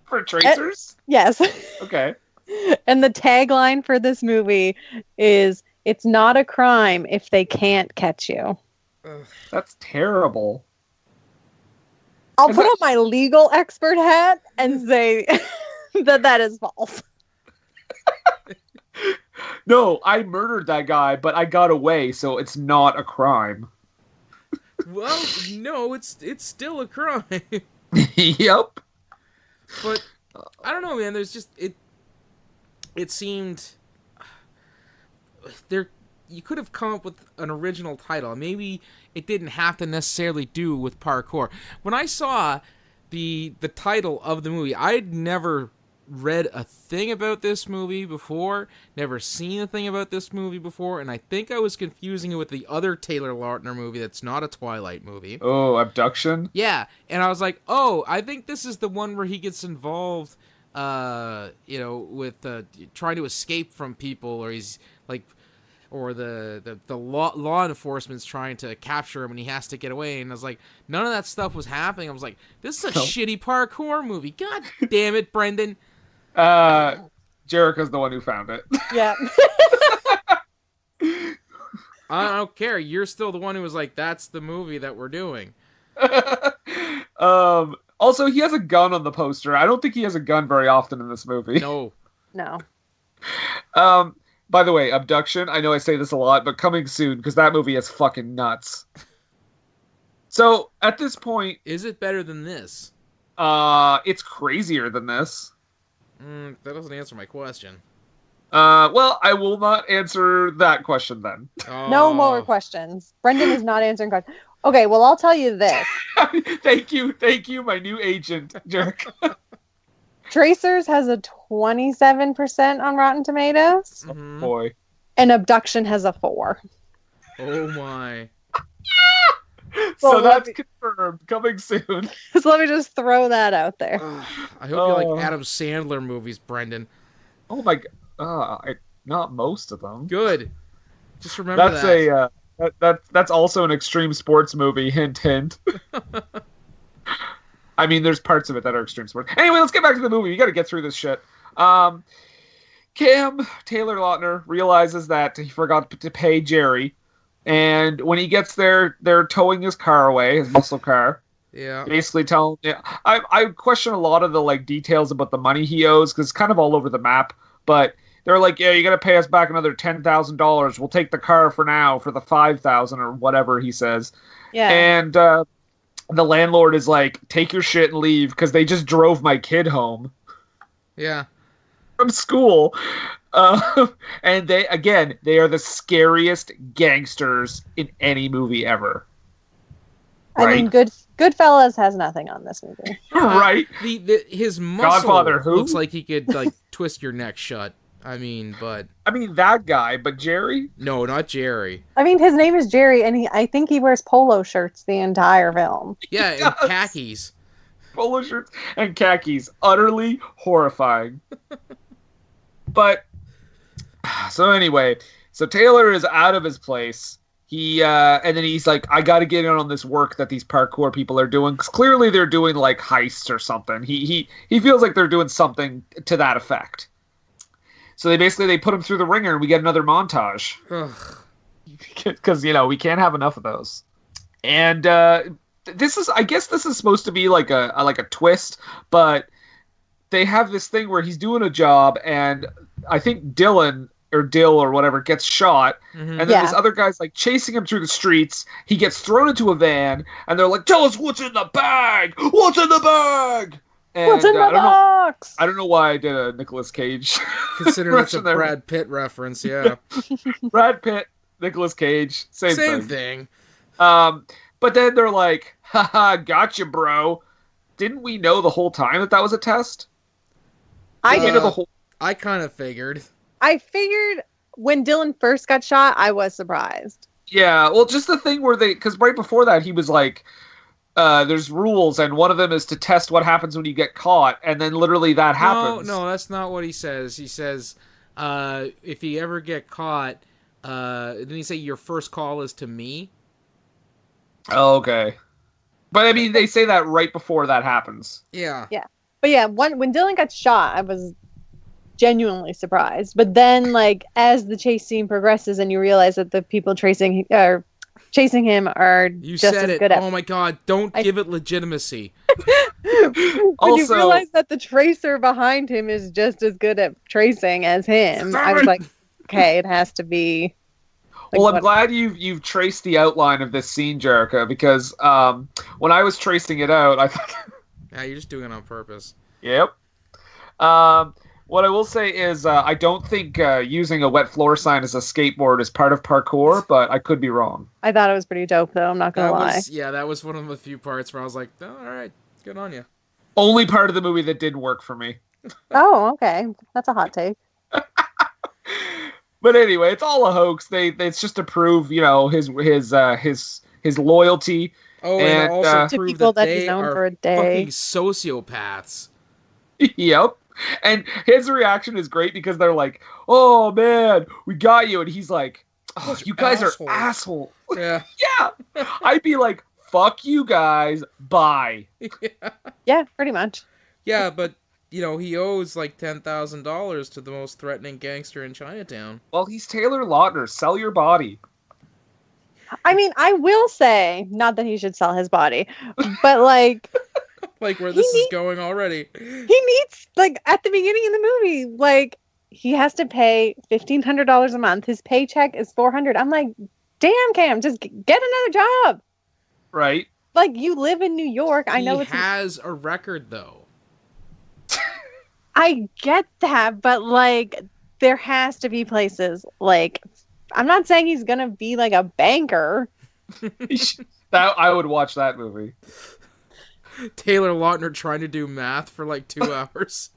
For tracers? Yes. Okay. And the tagline for this movie is, "It's not a crime if they can't catch you." That's terrible. I'll put on my legal expert hat and say that is false. No, I murdered that guy, but I got away, so it's not a crime. Well, no, it's still a crime. Yep. But I don't know, man. There's just it seemed there you could have come up with an original title. Maybe it didn't have to necessarily do with parkour. When I saw the title of the movie, I'd never read a thing about this movie before, never seen a thing about this movie before, and I think I was confusing it with the other Taylor Lautner movie that's not a Twilight movie. Oh, Abduction? Yeah, and I was like, oh, I think this is the one where he gets involved, with trying to escape from people, or he's like, or the law enforcement's trying to capture him and he has to get away. And I was like, none of that stuff was happening. I was like, this is a shitty parkour movie. God damn it, Brendan. Jerika's the one who found it. Yeah. I don't care. You're still the one who was like, that's the movie that we're doing. Also, he has a gun on the poster. I don't think he has a gun very often in this movie. No. By the way, Abduction, I know I say this a lot, but coming soon, because that movie is fucking nuts. So, at this point... Is it better than this? It's crazier than this. That doesn't answer my question. Well, I will not answer that question then. No more questions. Brendan is not answering questions. Okay, well, I'll tell you this. Thank you, my new agent, Jerk. Tracers has a 27% on Rotten Tomatoes. Mm-hmm. Boy. And Abduction has a 4. Oh my. So that's confirmed. Coming soon. So let me just throw that out there. I hope you like Adam Sandler movies, Brendan. Oh my god. Not most of them. Good. Just remember that's also an extreme sports movie. Hint, hint. I mean, there's parts of it that are extreme sports. Anyway, let's get back to the movie. You got to get through this shit. Taylor Lautner, realizes that he forgot to pay Jerry. And when he gets there, they're towing his car away, his muscle car. Yeah. Basically telling him... I question a lot of the details about the money he owes, because it's kind of all over the map. But they're like, yeah, you got to pay us back another $10,000. We'll take the car for now for the $5,000 or whatever he says. Yeah. And the landlord is like, take your shit and leave, because they just drove my kid home. Yeah. From school. And they are the scariest gangsters in any movie ever. Right? I mean, Goodfellas has nothing on this movie. Right. His muscle Godfather, who? Looks like he could twist your neck shut. I mean, that guy, but Jerry? No, not Jerry. I mean, his name is Jerry, and I think he wears polo shirts the entire film. Yeah, and khakis. Polo shirts and khakis. Utterly horrifying. But, so anyway, Taylor is out of his place. And then he's like, I gotta get in on this work that these parkour people are doing, because clearly they're doing, heists or something. He feels like they're doing something to that effect. So they put him through the ringer, and we get another montage. Because, we can't have enough of those. And this is supposed to be like a twist, but they have this thing where he's doing a job, and I think Dylan or Dill or whatever gets shot, Mhm. and then Yeah. this other guy's like chasing him through the streets. He gets thrown into a van, and they're like, "Tell us what's in the bag! What's in the bag?" And What's in the box? I don't know why I did a Nicolas Cage. Considering it's a impression there. Brad Pitt reference, yeah. Brad Pitt, Nicolas Cage, same thing. But then they're like, "Haha, gotcha, bro." Didn't we know the whole time that was a test? I Didn't we did. know the whole. I kind of figured. I figured when Dylan first got shot, I was surprised. Yeah, well, just the thing where because right before that he was like, "There's rules, and one of them is to test what happens when you get caught," and then literally that happens. No, that's not what he says. He says, if you ever get caught, didn't he say your first call is to me? Oh, okay. But I mean, they say that right before that happens. Yeah. But yeah, when Dylan got shot, I was genuinely surprised. But then, like, as the chase scene progresses and you realize that the people chasing him are You just said as it. good at Oh my god, don't give it legitimacy. when you Also- realize that the tracer behind him is just as good at tracing as him, I was like, okay, it has to be. Like, Well, I'm what- glad you've traced the outline of this scene, Jerika, because when I was tracing it out, I thought, Yeah, you're just doing it on purpose. yep. What I will say is I don't think using a wet floor sign as a skateboard is part of parkour, but I could be wrong. I thought it was pretty dope, though. I'm not gonna lie. That was one of the few parts where I was like, oh, all right, good on you. Only part of the movie that did work for me. Oh, okay, that's a hot take. But anyway, it's all a hoax. It's just to prove, his loyalty. Oh, And, and also To prove people that that they he's known are for a day. fucking sociopaths. Yep. And his reaction is great because they're like, "Oh man, we got you," and he's like, "Oh, Those you guys assholes." are assholes." Yeah. Yeah. I'd be like, "Fuck you guys, bye." Yeah, pretty much. Yeah, but he owes like $10,000 to the most threatening gangster in Chinatown. Well, he's Taylor Lautner. Sell your body. I mean, I will say, not that he should sell his body, but like, Like where He this is need- going already. he needs, like, at the beginning of the movie, like, he has to pay $1,500 a month. His paycheck is $400. I'm like, damn, Cam, just get another job. Right? Like, you live in New York. I know he it's. has a record though. I get that, but like, there has to be places. Like, I'm not saying he's gonna be like a banker. That I would watch that movie. Taylor Lautner trying to do math for like 2 hours.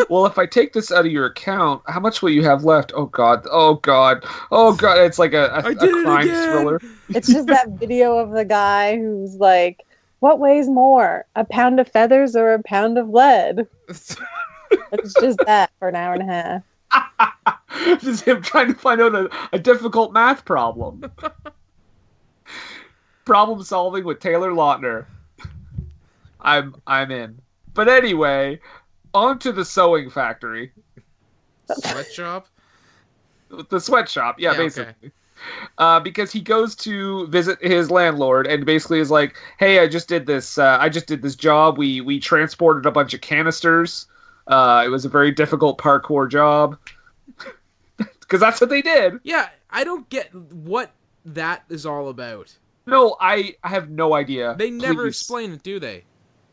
Well, if I take this out of your account, how much will you have left? Oh god. Oh god. Oh god. It's like a I did it crime again! thriller. It's just that video of the guy who's like, "What weighs more, a pound of feathers or a pound of lead?" It's just that for an hour and a half. This is him trying to find out a difficult math problem. Problem solving with Taylor Lautner. I'm in. But anyway, on to the sewing factory. Sweatshop? The sweatshop, yeah, Yeah, basically. Because he goes to visit his landlord and basically is like, "Hey, I just did this job. We transported a bunch of canisters. It was a very difficult parkour job." Because that's what they did. Yeah, I don't get what that is all about. No, I have no idea. They never Please. explain it, do they?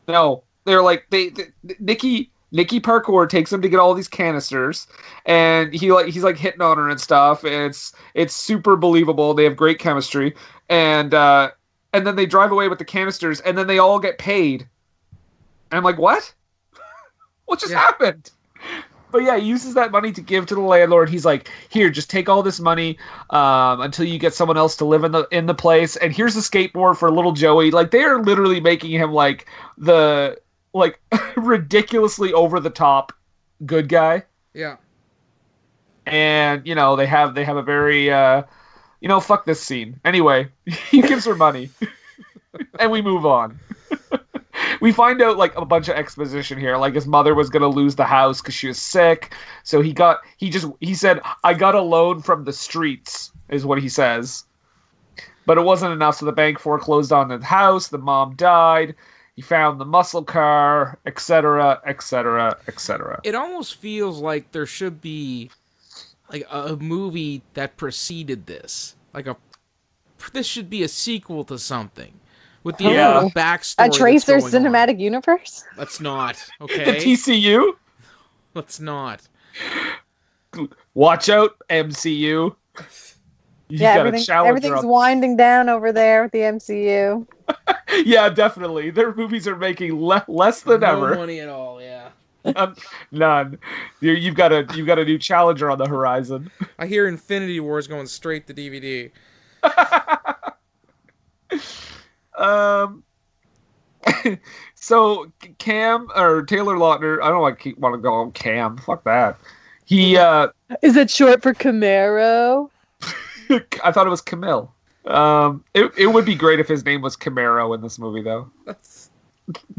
No, they're like Nikki Parkour takes him to get all these canisters, and he's like hitting on her and stuff. And it's super believable. They have great chemistry, and then they drive away with the canisters, and then they all get paid. And I'm like, what? What just happened? But yeah, he uses that money to give to the landlord. He's like, "Here, just take all this money until you get someone else to live in the place. And here's a skateboard for little Joey." Like, they are literally making him like the ridiculously over the top good guy. Yeah. And they have a very fuck this scene. Anyway, he gives her money, and we move on. We find out like a bunch of exposition here. Like, his mother was gonna lose the house because she was sick, so he said, "I got a loan from the streets," is what he says. But it wasn't enough, so the bank foreclosed on the house. The mom died. He found the muscle car, etc., etc., etc. It almost feels like there should be like a movie that preceded this. This should be a sequel to something with the amount of backstory. A Tracer that's going cinematic universe? Let's not. The Okay. TCU. Let's not. Watch out, MCU. Everything's winding down over there with the MCU. Yeah, definitely. Their movies are making less than ever. No money at all. Yeah. None. You've got a new challenger on the horizon. I hear Infinity War is going straight to DVD. So Cam or Taylor Lautner, I don't want to call him Cam. Fuck that. He Is it short for Camaro? I thought it was Camille. It would be great if his name was Camaro in this movie, though.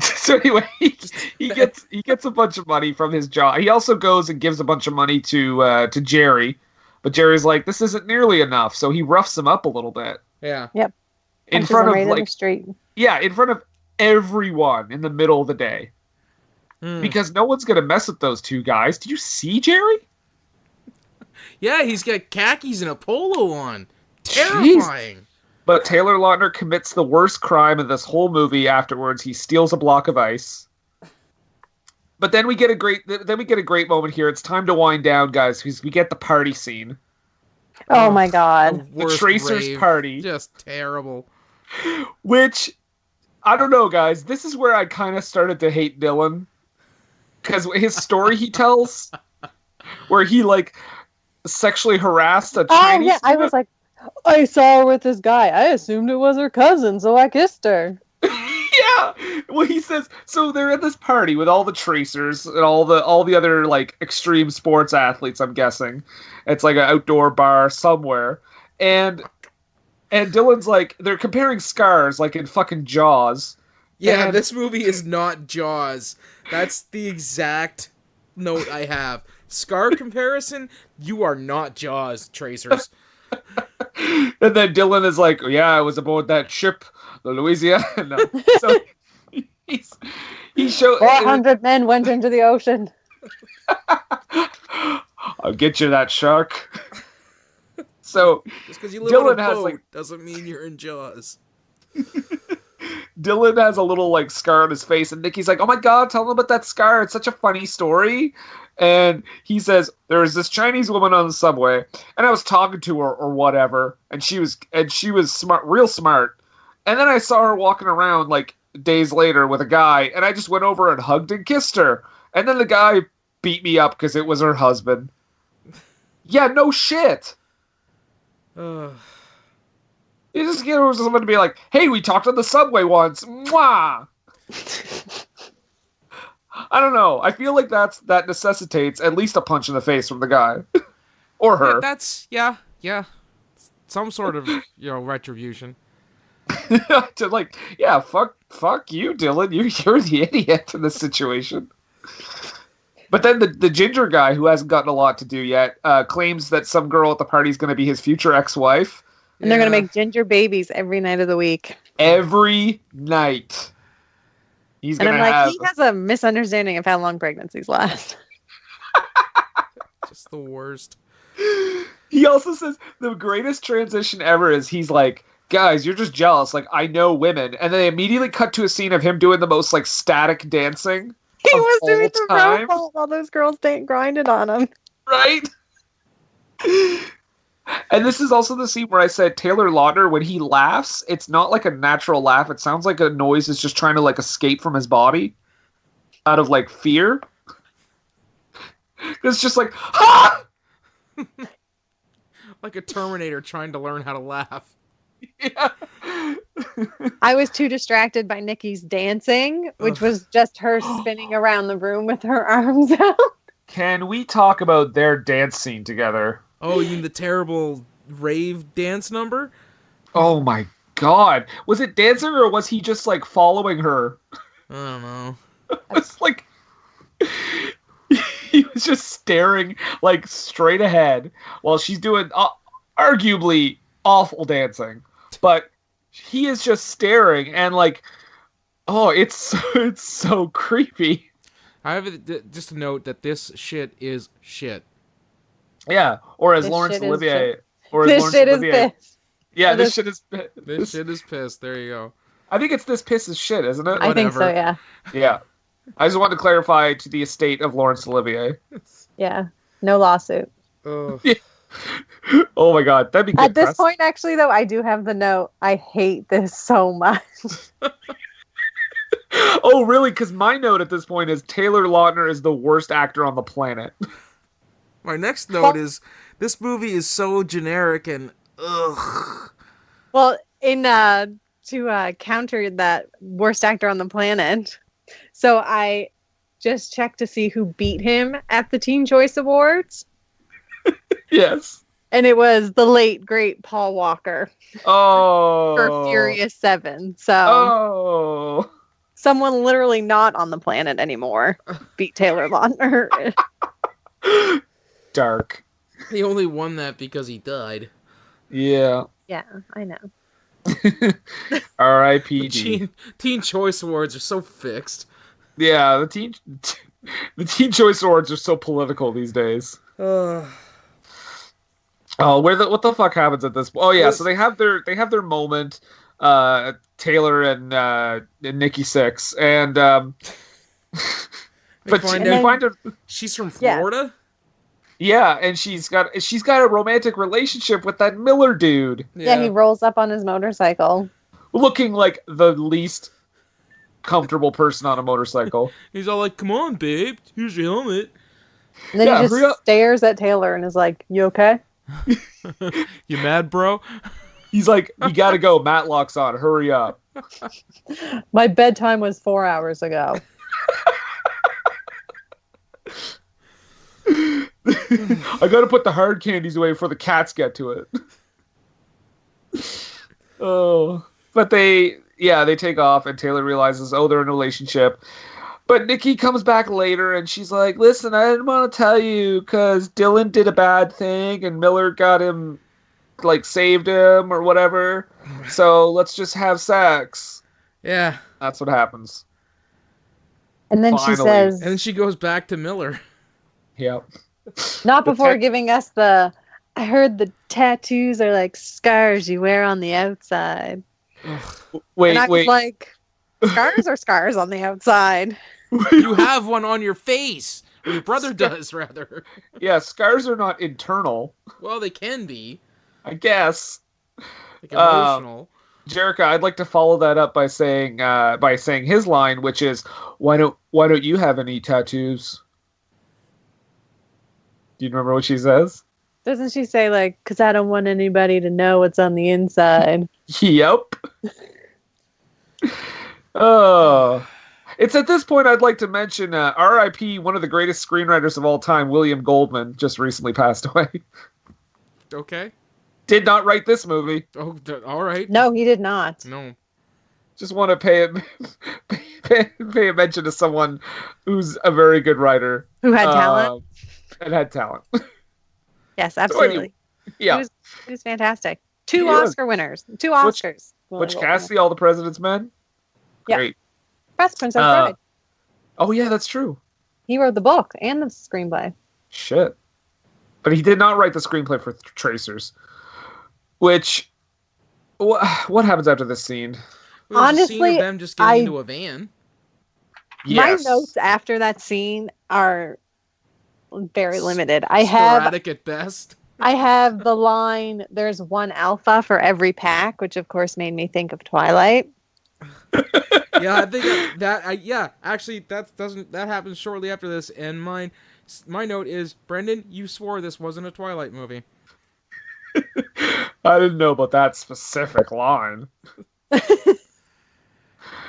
So anyway, he gets a bunch of money from his job. He also goes and gives a bunch of money to Jerry, but Jerry's like, this isn't nearly enough, so he roughs him up a little bit. Yeah. Yep. In front of the street. Yeah, in front of everyone in the middle of the day, because no one's gonna mess with those two guys. Do you see Jerry? Yeah, he's got khakis and a polo on. Terrifying. Jeez. But Taylor Lautner commits the worst crime of this whole movie afterwards. He steals a block of ice. But then we get a great moment here. It's time to wind down, guys, because we get the party scene. Oh my god. The Tracers party. Just terrible. Which, I don't know, guys. This is where I kind of started to hate Dylan. Because his story he tells, where he, like, sexually harassed a Chinese yeah, I was like, I saw her with this guy. I assumed it was her cousin, so I kissed her. Yeah. Well, he says, so they're at this party with all the Tracers and all the other, like, extreme sports athletes, I'm guessing. It's like an outdoor bar somewhere. And Dylan's like, they're comparing scars like in fucking Jaws. Yeah, this movie is not Jaws. That's the exact note I have. Scar comparison, you are not Jaws, Tracers. And then Dylan is like, yeah, I was aboard that ship, the Louisiana. So he showed 400 men went into the ocean. I'll get you that shark. So just because you live Dylan on a has boat like doesn't mean you're in Jaws. Dylan has a little like scar on his face, and Nikki's like, "Oh my god, tell him about that scar. It's such a funny story." And he says, "There was this Chinese woman on the subway, and I was talking to her or whatever, and she was smart, real smart. And then I saw her walking around like days later with a guy, and I just went over and hugged and kissed her. And then the guy beat me up because it was her husband." Yeah, no shit. You just get someone to be like, "Hey, we talked on the subway once." Mwah! I don't know. I feel like that necessitates at least a punch in the face from the guy or her. Yeah, that's yeah, some sort of retribution. To like, yeah, fuck you, Dylan. You're the idiot in this situation. But then the ginger guy, who hasn't gotten a lot to do yet, claims that some girl at the party is going to be his future ex-wife. And they're going to make ginger babies every night of the week. Every night. He's going to have... he has a misunderstanding of how long pregnancies last. Just the worst. He also says the greatest transition ever is he's like, "Guys, you're just jealous. Like, I know women." And then they immediately cut to a scene of him doing the most, like, static dancing. He was doing the robot while those girls grinded on him. Right? And this is also the scene where I said Taylor Lautner, when he laughs, it's not like a natural laugh. It sounds like a noise is just trying to like escape from his body out of like fear. It's just like, ah! Like a Terminator trying to learn how to laugh. Yeah. I was too distracted by Nikki's dancing, which was just her spinning around the room with her arms out. Can we talk about their dance scene together? Oh, you mean the terrible rave dance number? Oh my god. Was it dancing or was he just like following her? I don't know. It's like he was just staring like straight ahead while she's doing arguably awful dancing. But he is just staring and like Oh, it's so creepy. I have just a note that this shit is shit. Yeah, or as This Laurence shit is Olivier, shit. or as This Laurence shit is Olivier. piss. Yeah, Or this this- shit is. This shit is pissed. There you go. I think it's this piss is shit, isn't it? I think so, Whatever. yeah. Yeah. I just wanted to clarify to the estate of Laurence Olivier. Yeah. No lawsuit. Ugh. Oh my god, that'd be good At this press. point, actually, though, I do have the note. I hate this so much. Oh, really? Because my note at this point is Taylor Lautner is the worst actor on the planet. My next note is this movie is so generic and ugh. Well, to counter that worst actor on the planet, so I just checked to see who beat him at the Teen Choice Awards, Yes. and it was the late great Paul Walker Oh. for Furious 7. So Oh. someone literally not on the planet anymore beat Taylor Lautner. Dark. He only won that because he died. Yeah. Yeah, I know. R.I.P.D. Teen Choice Awards are so fixed. Yeah, the Teen Choice Awards are so political these days. Ugh. Oh, what the fuck happens at this? Oh yeah, so they have their moment, Taylor and Nikki Sixx, and but find you out- find her, She's from Yeah. Florida? yeah, and she's got a romantic relationship with that Miller dude, Yeah, he rolls up on his motorcycle. looking like the least comfortable person on a motorcycle. He's all like, "Come on, babe. Here's your helmet." And then Yeah, he hurry just up. stares at Taylor and is like, "You okay?" You mad, bro? He's like, "You gotta go. Matlock's on. Hurry up." My bedtime was 4 hours ago. I gotta put the hard candies away before the cats get to it. Oh, but they take off, and Taylor realizes, they're in a relationship. But Nikki comes back later, and she's like, "Listen, I didn't want to tell you because Dylan did a bad thing, and Miller got him, like, saved him or whatever. So let's just have sex." Yeah. That's what happens. And then Finally. she says, And then she goes back to Miller. Yep. not The before tat- giving us I heard the tattoos are like scars you wear on the outside. Wait, and I was wait. like, scars are scars on the outside. You have one on your face. Or your brother does, rather. Yeah, scars are not internal, Well, they can be. I guess. Like emotional. Jerika, I'd like to follow that up by saying his line, which is, why don't you have any tattoos? Do you remember what she says? Doesn't she say, like, because I don't want anybody to know what's on the inside? Yep. Oh. It's at this point I'd like to mention R.I.P. one of the greatest screenwriters of all time, William Goldman, just recently passed away. Okay. Did not write this movie. Oh, all right. No, he did not. No. Just want to pay a mention to someone who's a very good writer. Who had talent? And had talent. Yes, absolutely. anyway, yeah. He was fantastic. Two He was. Oscar winners. Two Oscars. Which cast? See All the President's Men? Yeah. Great. Best Princess Uh, Bride. Oh, yeah, that's true. He wrote the book and the screenplay. Shit. But he did not write the screenplay for Tracers. Which, what happens after this scene? Well, there's a scene Honestly, of them just getting I- into a van. Yes. My notes after that scene are very limited. I have Sporadic at best. the line, "There's one alpha for every pack," which of course made me think of Twilight. Yeah, I think actually that happens shortly after this. And my note is, Brendan, you swore this wasn't a Twilight movie. I didn't know about that specific line.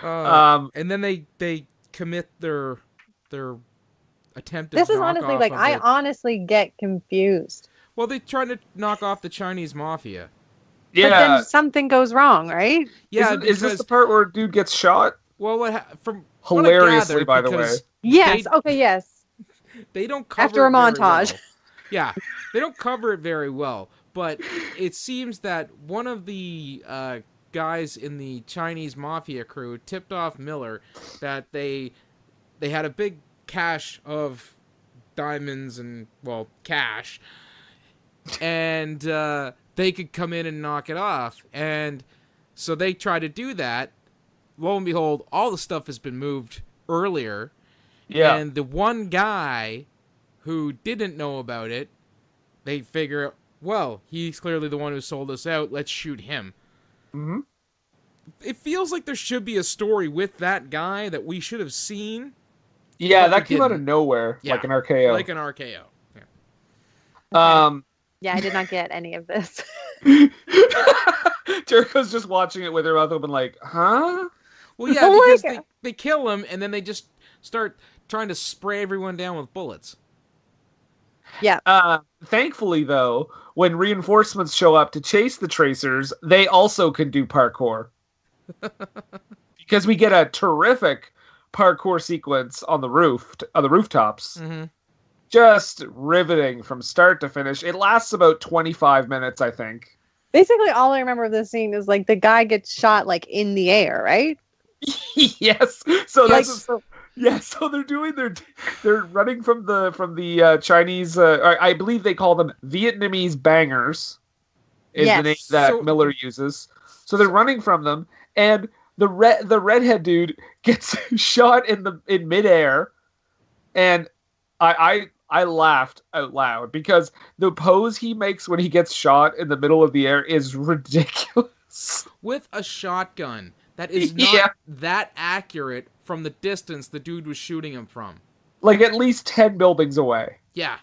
And then they commit their attempted. This is honestly knockoff like of I it. honestly get confused. Well, they try to knock off the Chinese mafia. But Yeah. then something goes wrong, right? Yeah, Is this because the part where a dude gets shot? well, from what I Hilariously, gather, by the way. because Yes. Okay. Yes. they don't cover After a it very montage. well. Yeah, they don't cover it very well, but it seems that one of the guys in the Chinese mafia crew tipped off Miller that they had a big cache of diamonds and, well, cash, and they could come in and knock it off. And so they try to do that. Lo and behold, all the stuff has been moved earlier. Yeah. And the one guy who didn't know about it, they figure, well, he's clearly the one who sold us out. Let's shoot him. Mm-hmm. It feels like there should be a story with that guy that we should have seen. Yeah, But that we came out of didn't. nowhere, Yeah, like an RKO. Like an RKO. Yeah. Yeah, I did not get any of this. Jericho's just watching it with her mouth open, like, huh? Well, yeah, Oh my because they kill him, and then they just start trying to spray everyone down with bullets. Yeah. Thankfully, though, when reinforcements show up to chase the tracers, they also can do parkour. Because we get a terrific parkour sequence on the rooftops. Mm-hmm. Just riveting from start to finish. It lasts about 25 minutes, I think. Basically, all I remember of this scene is like the guy gets shot like in the air, right? Yes. So Yes. so they're running from the Chinese. I believe they call them Vietnamese bangers. Is Yes. the name that So- Miller uses. So they're running from them, and the redhead dude gets shot in midair, and I laughed out loud because the pose he makes when he gets shot in the middle of the air is ridiculous. With a shotgun that is not Yeah. that accurate from the distance the dude was shooting him from. Like at least 10 buildings away. Yeah.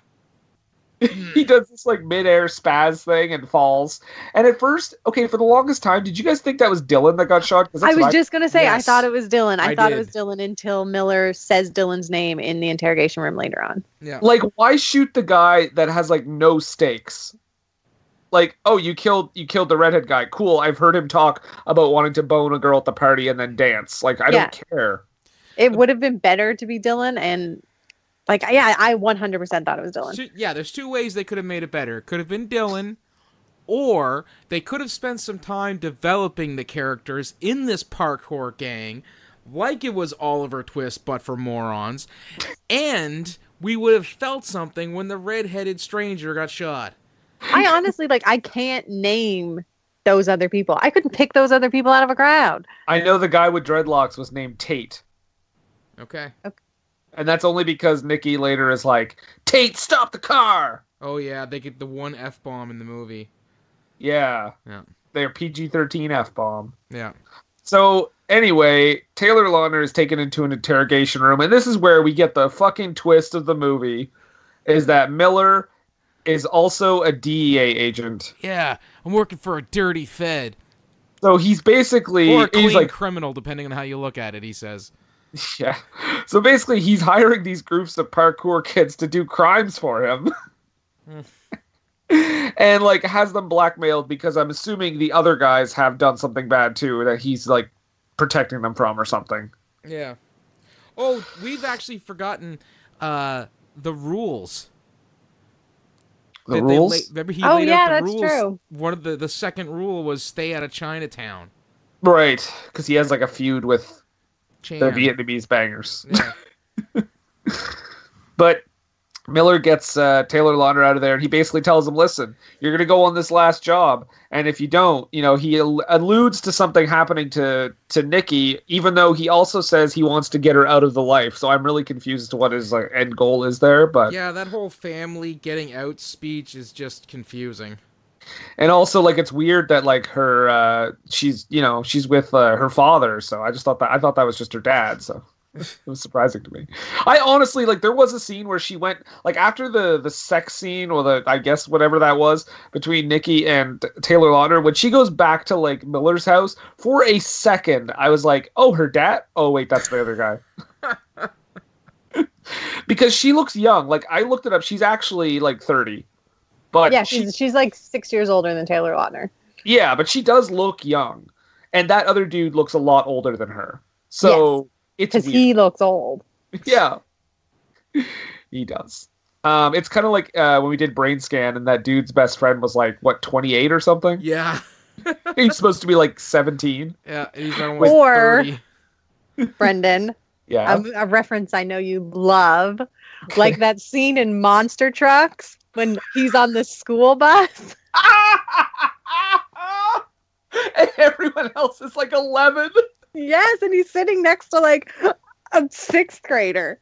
He does this like mid-air spaz thing and falls. And at first, okay, for the longest time, did you guys think that was Dylan that got shot? 'Cause that's I what was just gonna say, I Yes. thought it was Dylan. I thought it was did. Dylan until Miller says Dylan's name in the interrogation room later on. Yeah. Like, why shoot the guy that has like no stakes? Like, oh, you killed the redhead guy. Cool. I've heard him talk about wanting to bone a girl at the party and then dance. Like, I don't care. It would have been better to be Dylan, and like, yeah, I 100% thought it was Dylan. Yeah, there's two ways they could have made it better. It could have been Dylan, or they could have spent some time developing the characters in this parkour gang, like it was Oliver Twist, but for morons, and we would have felt something when the red-headed stranger got shot. I honestly, like, I can't name those other people. I couldn't pick those other people out of a crowd. I know the guy with dreadlocks was named Tate. Okay. And that's only because Nikki later is like, Tate, stop the car! Oh yeah, they get the one F-bomb in the movie. Yeah. Yeah. They're PG-13 F-bomb. Yeah. So, anyway, Taylor Lautner is taken into an interrogation room, and this is where we get the fucking twist of the movie, is that Miller is also a DEA agent. Yeah, I'm working for a dirty Fed. So he's basically... Or a clean he's like, criminal, depending on how you look at it, he says. yeah. So basically, he's hiring these groups of parkour kids to do crimes for him. And, like, has them blackmailed because I'm assuming the other guys have done something bad, too, that he's, like, protecting them from or something. Yeah. Oh, we've actually forgotten the rules. The rules? Remember he Oh, laid yeah, out the that's rules? true. One of the second rule was stay out of Chinatown. Right, because he has, like, a feud with Chan. the Vietnamese bangers. Yeah. But Miller gets Taylor Lautner out of there, and he basically tells him, listen, you're going to go on this last job, and if you don't, you know, he alludes to something happening to Nikki, even though he also says he wants to get her out of the life. So I'm really confused as to what his like, end goal is there. But Yeah, that whole family getting out speech is just confusing. and also, like, it's weird that, like, her she's with her father, so I thought that was just her dad, so it was surprising to me. I honestly, like, there was a scene where she went, like, after the sex scene, or the, I guess, whatever that was, between Nikki and Taylor Lautner, when she goes back to, like, Miller's house, for a second, I was like, oh, her dad? Oh, wait, that's the other guy. Because she looks young. Like, I looked it up, she's actually, like, 30. But Yeah, she's like 6 years older than Taylor Lautner. yeah, but she does look young. And that other dude looks a lot older than her. So... It's Because weird. he looks old. Yeah, he does. It's kind of like when we did Brain Scan, and that dude's best friend was like, what, 28 or something? Yeah. He's supposed to be like 17. Yeah, he's almost Or- 30. Brendan, Yeah. a reference I know you love, like that scene in Monster Trucks when he's on the school bus. And everyone else is like 11. Yes, and he's sitting next to like a sixth grader.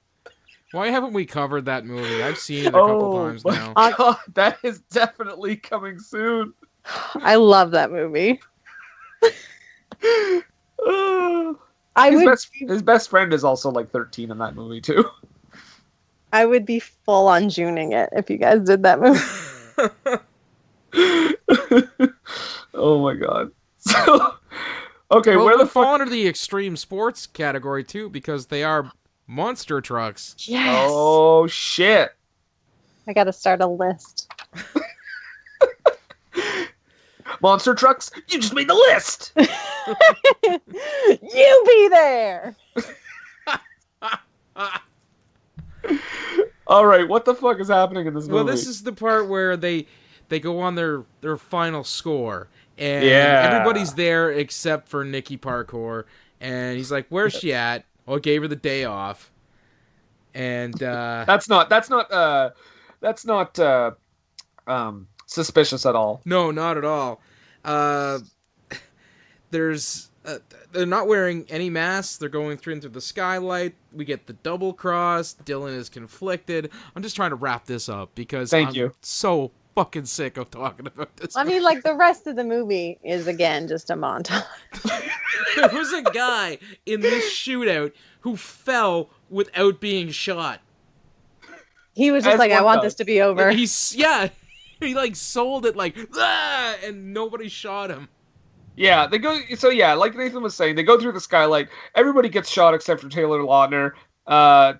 Why haven't we covered that movie? I've seen it a couple times my now. God, that is definitely coming soon. I love that movie. I would His best friend is also like 13 in that movie too. I would be full on Juning it if you guys did that movie. Oh my God. So, okay, Well, where they the fall fuck? under the extreme sports category too because they are monster trucks. Yes. Oh shit. I got to start a list. Monster trucks? You just made the list. You be there. All right, what the fuck is happening in this movie? Well, this is the part where they go on their final score, and Yeah. everybody's there except for Nikki Parkour, and he's like, "Where's she at?" Oh, I gave her the day off, and That's not suspicious at all. no, not at all. They're not wearing any masks. They're going through the skylight. We get the double cross. Dylan is conflicted. I'm just trying to wrap this up because Thank I'm you. so fucking sick of talking about this. I mean, like the rest of the movie is again just a montage. There was a guy in this shootout who fell without being shot. He was just As like, I one want does. this to be over. He like sold it like, "Ah!" and nobody shot him. Yeah, they go. So yeah, like Nathan was saying, they go through the skylight. Everybody gets shot except for Taylor Lautner.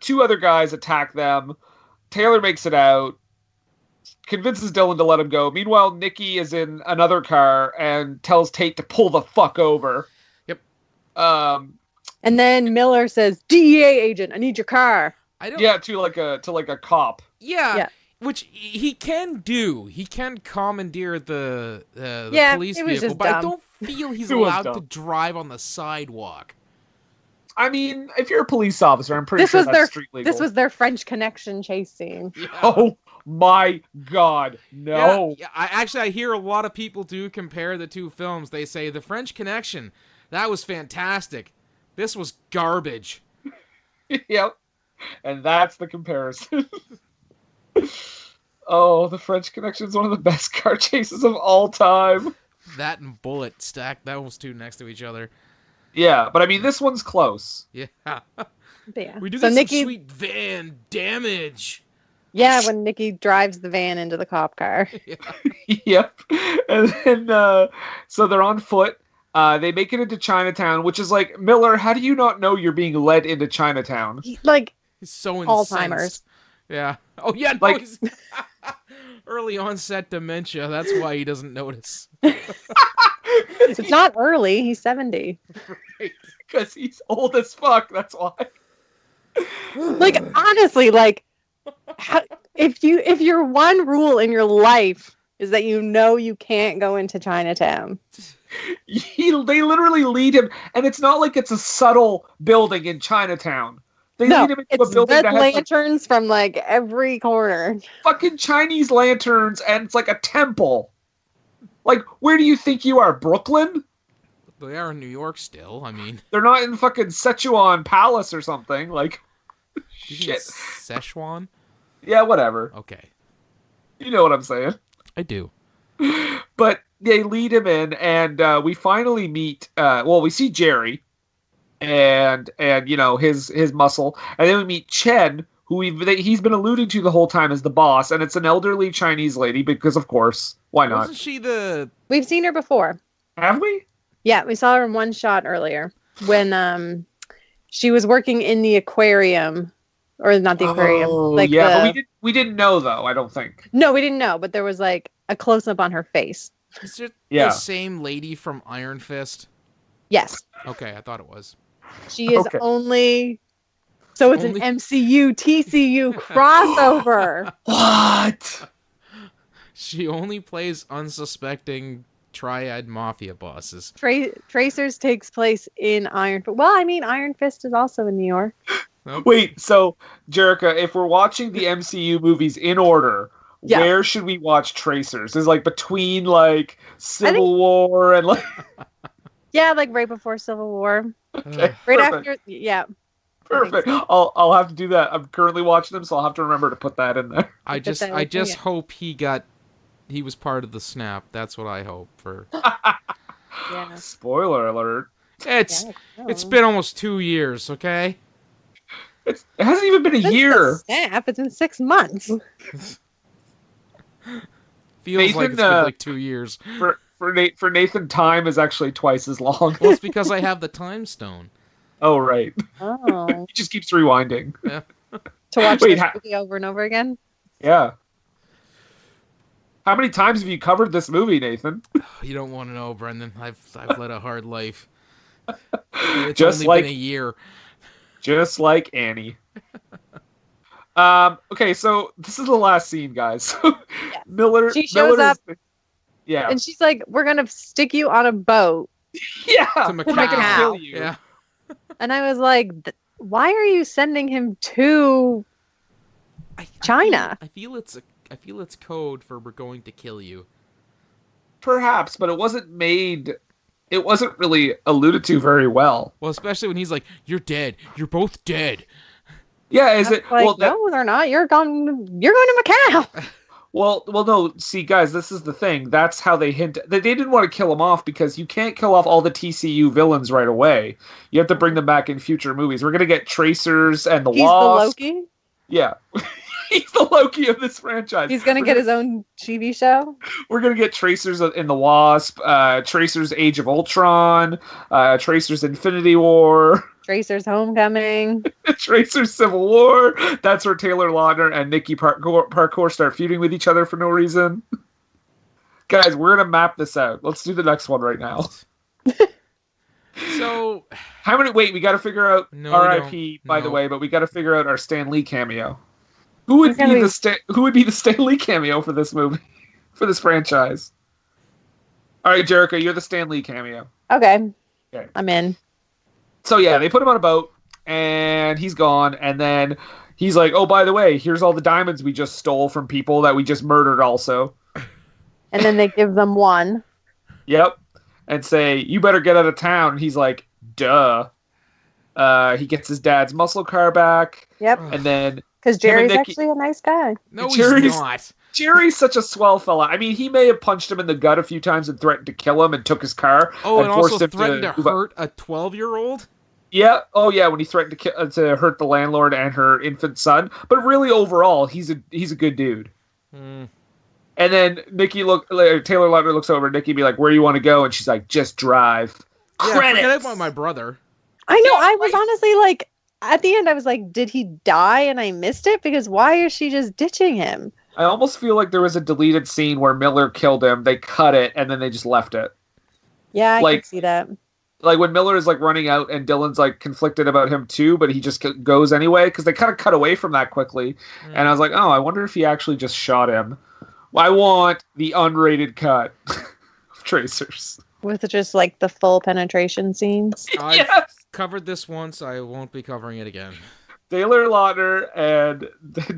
Two other guys attack them. Taylor makes it out, convinces Dylan to let him go. Meanwhile, Nikki is in another car and tells Tate to pull the fuck over. Yep. And then Miller says, "DEA agent, I need your car." I don't. Yeah, to like a cop. Yeah. Yeah. Which he can do. He can commandeer the Yeah, police it was vehicle, just but I dumb. don't feel he's It was allowed to dumb. drive on the sidewalk. I mean, if you're a police officer, I'm pretty This sure was that's their street legal. this was their French Connection chase scene. Yeah. Oh my God, no! Yeah, I hear a lot of people do compare the two films. They say The French Connection, that was fantastic. This was garbage. Yep, and that's the comparison. Oh, the French Connection is one of the best car chases of all time. That and Bullet stacked those two next to each other. Yeah, but I mean, this one's close. Yeah. But yeah. We do So get Nikki, some sweet van damage. yeah, when Nikki drives the van into the cop car. Yep. And then, so they're on foot. They make it into Chinatown, which is like, Miller, how do you not know you're being led into Chinatown? Like He's so Alzheimer's. incensed. Yeah. Oh, yeah, no, Like- he's early onset dementia. That's why he doesn't notice. it's not early. He's 70. Because he's old as fuck, that's why. Like honestly, like if your one rule in your life is that you know you can't go into Chinatown. They literally lead him, and it's not like it's a subtle building in Chinatown. They No, lead him into a it's building red that has like, lanterns from like every corner. fucking Chinese lanterns, and it's like a temple. Like, where do you think you are, Brooklyn? They are in New York still. I mean, They're not in fucking Sichuan Palace or something. Like, you mean shit. Szechuan? Yeah, whatever. Okay. You know what I'm saying. I do. But they lead him in, and we finally meet. We see Jerry, and you know his muscle, and then we meet Chen, who he's been alluding to the whole time as the boss, and it's an elderly Chinese lady because of course, why not? Wasn't she the? We've seen her before. Have we? Yeah, we saw her in one shot earlier when she was working in the aquarium, or not the aquarium. Oh, like yeah, the... but we didn't know though. I don't think. No, we didn't know, but there was like a close up on her face. Is it Yeah. the same lady from Iron Fist? Yes, Okay, I thought it was. she is Okay. only. So it's Only- an MCU TCU crossover. What? She only plays unsuspecting triad mafia bosses. Tracers takes place in Iron Fist. Well, I mean, Iron Fist is also in New York. Nope. Wait, so Jerika, if we're watching the MCU movies in order, Yeah. where should we watch Tracers? Is like between like Civil War and like Yeah, like right before Civil War. okay, Right perfect. after, yeah. Perfect. I'll have to do that. I'm currently watching them, so I'll have to remember to put that in there. I Put that just with me. hope he was part of the snap. That's what I hope for. Yeah. Spoiler alert. It's Yeah, it's been almost 2 years, okay? It hasn't even been a Since year. the snap, it's been 6 months. Feels Nathan, like it's been like 2 years. For Nathan, time is actually twice as long. Well, it's because I have the time stone. Oh right. Oh. He just keeps rewinding. Yeah. To watch Wait, this movie over and over again? Yeah. How many times have you covered this movie, Nathan? You don't want to know, Brendan. I've led a hard life. It's Just only like- been a year. Just like Annie. Okay, so this is the last scene, guys. Miller She shows Miller up. Yeah. And she's like, we're going to stick you on a boat. Yeah. To We're gonna Macau. kill you. Yeah. And I was like, why are you sending him to China? I feel it's code for we're going to kill you. Perhaps, but it wasn't really alluded to very well. Well, especially when he's like, "You're dead. You're both dead." Yeah, is I was it like, well that, no, they're not. You're going to Macau. well no, see guys, this is the thing. That's how they hint they didn't want to kill him off because you can't kill off all the TCU villains right away. You have to bring them back in future movies. We're going to get Tracers and the He's Wasp. the Loki. Yeah. He's the Loki of this franchise. He's going to get his own TV show. We're gonna get Tracers in the Wasp, Tracers Age of Ultron, Tracers Infinity War, Tracer's Homecoming. Tracers Civil War. That's where Taylor Lautner and Nikki Parkour start feuding with each other for no reason. Guys, we're gonna map this out. Let's do the next one right now. So, How many? Wait, we got to figure out No, R.I.P. we don't. By the No. way, but we got to figure out our Stan Lee cameo. Who would He's gonna be be- who would be the Stan Lee cameo for this movie, for this franchise? All right, Jerika, you're the Stan Lee cameo. Okay. Okay. I'm in. So yeah, they put him on a boat, and he's gone, and then he's like, "Oh, by the way, here's all the diamonds we just stole from people that we just murdered, also." And then they give them one. Yep, and say, "You better get out of town." And he's like, "Duh." He gets his dad's muscle car back, Yep. and then Because Him and Jerry's Nikki- actually a nice guy. no, he's Jerry's- not. Jerry's such a swell fella. I mean, he may have punched him in the gut a few times and threatened to kill him and took his car. Oh, and forced also him threatened to move up. hurt a 12-year-old? Yeah. Oh, yeah. When he threatened to hurt the landlord and her infant son, but really overall, he's a good dude. Hmm. And then Taylor Lautner looks over at Nikki and be like, "Where you want to go?" And she's like, "Just drive." Yeah, Credits. forget about my brother. I know. Yeah, I was right. honestly like, at the end, I was like, did he die and I missed it? Because why is she just ditching him? I almost feel like there was a deleted scene where Miller killed him. They cut it and then they just left it. Yeah, I Like- can see that. Like when Miller is like running out and Dylan's like conflicted about him too, but he just goes anyway because they kind of cut away from that quickly. And I was like, oh, I wonder if he actually just shot him. I want the unrated cut of Tracers. With just like the full penetration scenes. I've Yes. covered this once. I won't be covering it again. Taylor Lautner and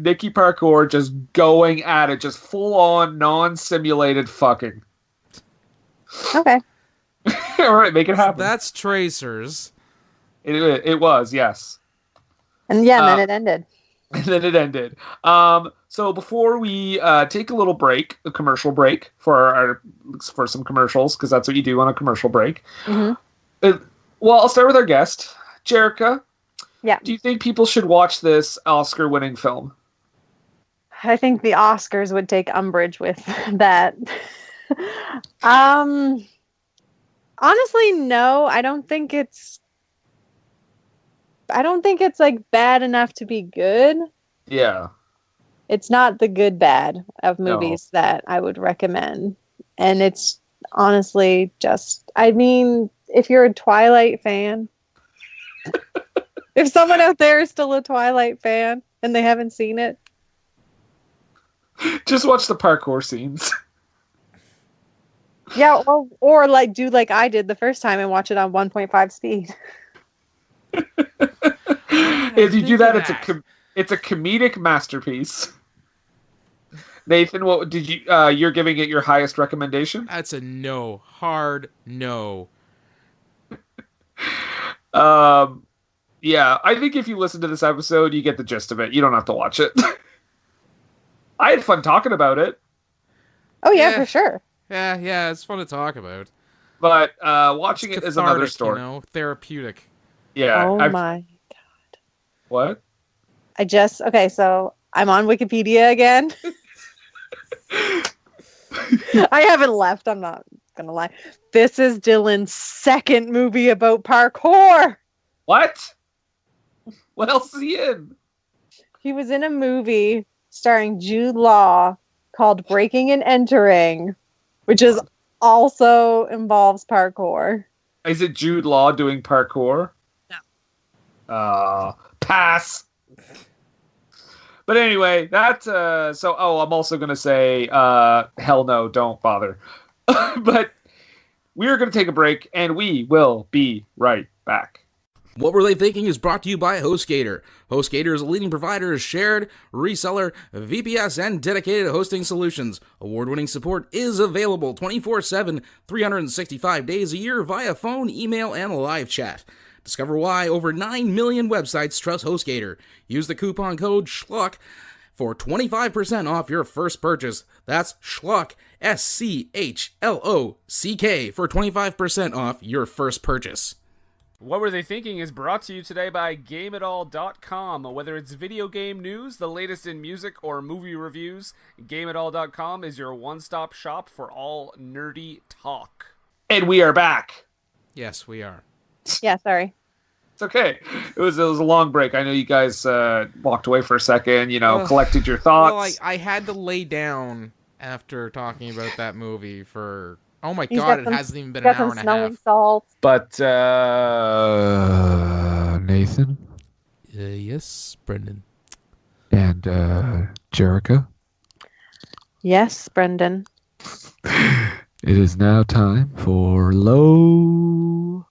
Nikki Parkour just going at it, just full on non-simulated fucking. Okay. All right, make it happen. That's Tracers. It was, yes. And yeah, then Uh, it ended. And then it ended. So before we take a little break, a commercial break for some commercials, because that's what you do on a commercial break. hmm Well, I'll start with our guest, Jerika. Yeah. Do you think people should watch this Oscar-winning film? I think the Oscars would take umbrage with that. Honestly, no. I don't think it's like bad enough to be good. Yeah. It's not the good bad of No. movies that I would recommend. And it's honestly just, I mean, if you're a Twilight fan, if someone out there is still a Twilight fan and they haven't seen it, Just watch the parkour scenes. Yeah, or like do like I did the first time and watch it on 1.5 speed. If you do that, it's a comedic masterpiece. Nathan, what did you? You're giving it your highest recommendation? That's a no, hard no. Yeah, I think if you listen to this episode, you get the gist of it. You don't have to watch it. I had fun talking about it. Oh yeah, for sure. Yeah, it's fun to talk about. But watching it is another story. Therapeutic. Yeah. Oh my god. What? Okay, so I'm on Wikipedia again. I haven't left, I'm not gonna lie. This is Dylan's second movie about parkour. What? What else is he in? He was in a movie starring Jude Law called Breaking and Entering, which also involves parkour. Is it Jude Law doing parkour? No. Pass. But anyway, I'm also going to say, hell no, don't bother. But we're going to take a break, and we will be right back. What Were They Thinking is brought to you by HostGator. HostGator is a leading provider of shared, reseller, VPS, and dedicated hosting solutions. Award-winning support is available 24/7, 365 days a year via phone, email, and live chat. Discover why over 9 million websites trust HostGator. Use the coupon code SCHLOCK for 25% off your first purchase. That's SCHLOCK, SCHLOCK, for 25% off your first purchase. What Were They Thinking is brought to you today by GameItAll.com. Whether it's video game news, the latest in music, or movie reviews, GameItAll.com is your one-stop shop for all nerdy talk. And we are back. Yes, we are. Yeah, sorry. It's okay. It was a long break. I know you guys walked away for a second, collected your thoughts. Well, I had to lay down after talking about that movie for... Oh my god, it hasn't even been an hour and a half. Salt. But, Nathan? Yes, Brendan. And, Jerika? Yes, Brendan. It is now time for Low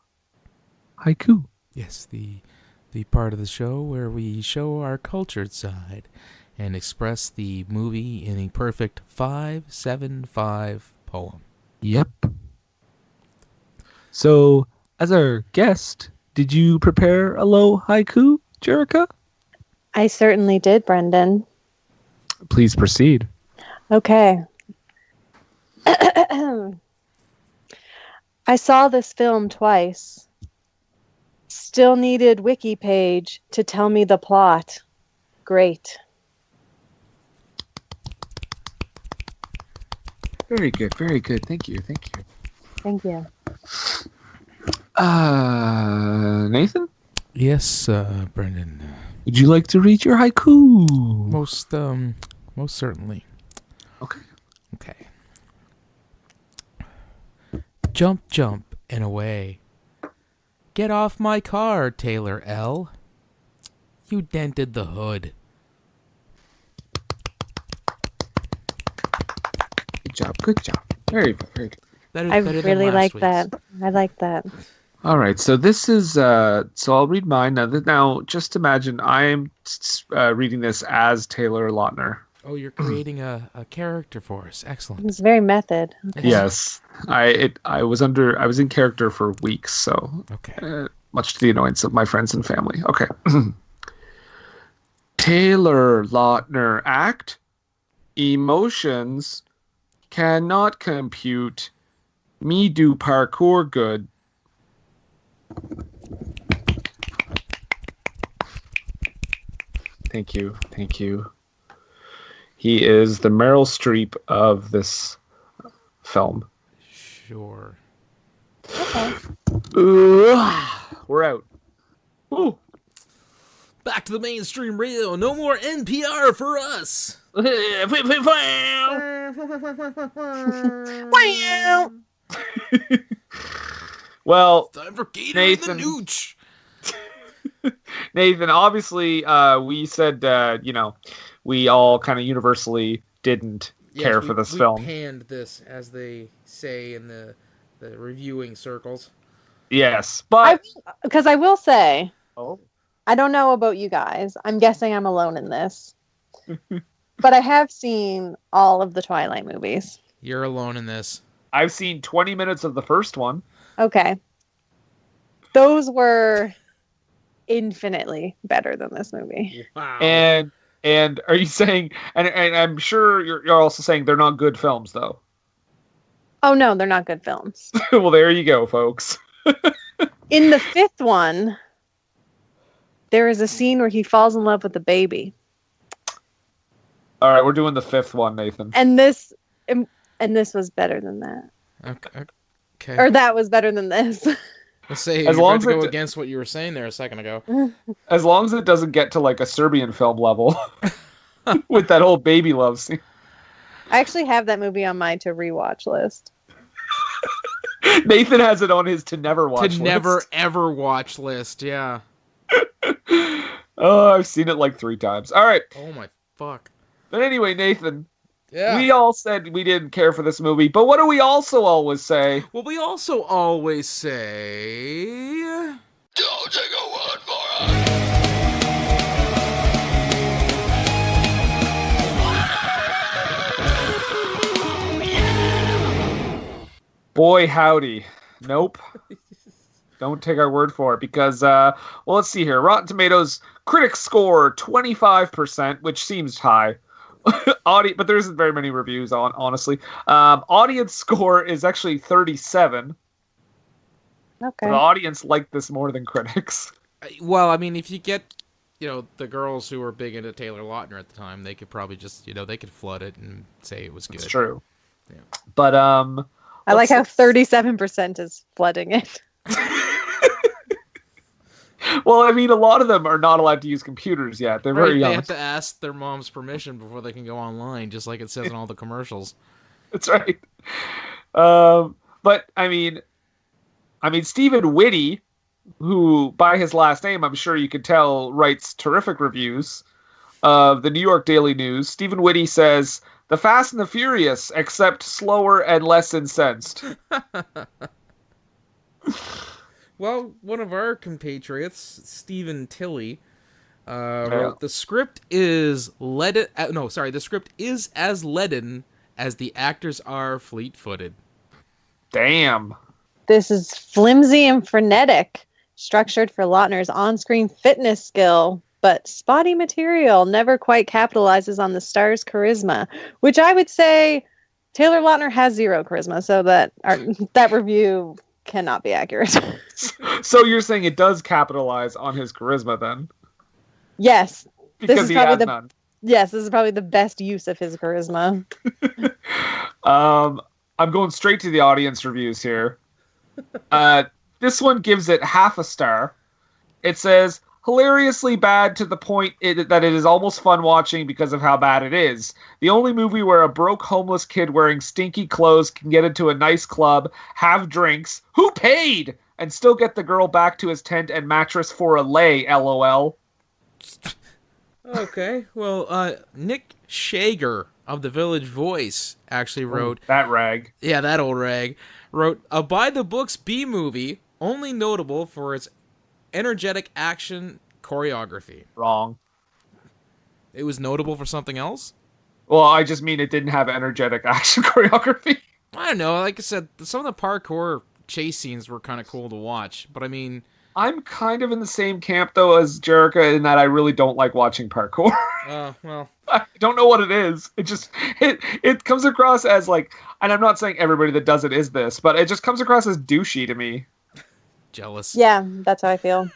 Haiku. Yes, the part of the show where we show our cultured side and express the movie in a perfect 5-7-5 poem. Yep. So, as our guest, did you prepare a low haiku, Jerika? I certainly did, Brendan. Please proceed. Okay. I saw this film twice. Still needed wiki page to tell me the plot. Great. Very good, very good. Thank you. Thank you. Nathan? Yes, Brendan. Would you like to read your haiku? Most certainly. Okay. Jump, jump, and away. Get off my car, Taylor L. You dented the hood. Good job. Very good. I really like that. I like that. All right, so this is, so I'll read mine. Now, just imagine I'm reading this as Taylor Lautner. Oh, you're creating a character for us. Excellent. It's very method. Okay. Yes. I was in character for weeks, so okay. Much to the annoyance of my friends and family. Okay. Taylor Lautner act. Emotions cannot compute. Me do parkour good. Thank you. He is the Meryl Streep of this film. Sure. Okay. We're out. Ooh. Back to the mainstream radio. No more NPR for us. Well, time for Gator Nathan, and the Nooch. Nathan, obviously, we said, we all kind of universally didn't care for this we film. panned this, as they say in the reviewing circles. Yes, but Because I will say, oh. I don't know about you guys. I'm guessing I'm alone in this. But I have seen all of the Twilight movies. You're alone in this. I've seen 20 minutes of the first one. Okay. Those were infinitely better than this movie. Wow. And are you saying, and I'm sure you're also saying they're not good films, though? Oh, no, they're not good films. Well, there you go, folks. In the fifth one, there is a scene where he falls in love with a baby. All right, we're doing the fifth one, Nathan. And this was better than that. Okay. Or that was better than this. Let's say As you're long about to as go it- against what you were saying there a second ago. As long as it doesn't get to like a Serbian film level with that whole baby love scene. I actually have that movie on my to rewatch list. Nathan has it on his to never watch list. To never ever watch list, yeah. Oh, I've seen it like 3 times. All right. Oh my fuck. But anyway, Nathan, Yeah. we all said we didn't care for this movie, but what do we also always say? Well, we also always say... Don't take a word for us. Boy, howdy. Nope. Don't take our word for it because, well, let's see here. Rotten Tomatoes critics score 25%, which seems high. But there isn't very many reviews on, honestly. Audience score is actually 37. Okay. The audience liked this more than critics. Well, I mean, if you get, the girls who were big into Taylor Lautner at the time, they could probably just, they could flood it and say it was good. It's true. Yeah. But, I like how 37% is flooding it. well, I mean, a lot of them are not allowed to use computers yet. They're very Right, young. they have to ask their mom's permission before they can go online, just like it says in all the commercials. That's right. But I mean, Stephen Whitty, who by his last name, I'm sure you could tell, writes terrific reviews of the New York Daily News. Stephen Whitty says, "The Fast and the Furious, except slower and less incensed." Well, one of our compatriots, Stephen Tilley, wrote, the script is the script is as leaden as the actors are fleet-footed. Damn. This is flimsy and frenetic, structured for Lautner's on-screen fitness skill, but spotty material never quite capitalizes on the star's charisma, which I would say Taylor Lautner has zero charisma, so that review cannot be accurate. So you're saying it does capitalize on his charisma then? Yes. Because he has none. Yes, this is probably the best use of his charisma. I'm going straight to the audience reviews here. This one gives it half a star. It says, hilariously bad to the point that it is almost fun watching because of how bad it is. The only movie where a broke homeless kid wearing stinky clothes can get into a nice club, have drinks, who paid, and still get the girl back to his tent and mattress for a lay, LOL. Okay, well, Nick Shager of the Village Voice actually wrote... That rag. Yeah, that old rag. Wrote, a by-the-books B-movie, only notable for its energetic action choreography. Wrong. It was notable for something else? Well, I just mean it didn't have energetic action choreography. I don't know, like I said, some of the parkour chase scenes were kind of cool to watch, but I mean... I'm kind of in the same camp, though, as Jerika, in that I really don't like watching parkour. Well... I don't know what it is. It comes across as like, and I'm not saying everybody that does it is this, but it just comes across as douchey to me. Jealous. Yeah, that's how I feel.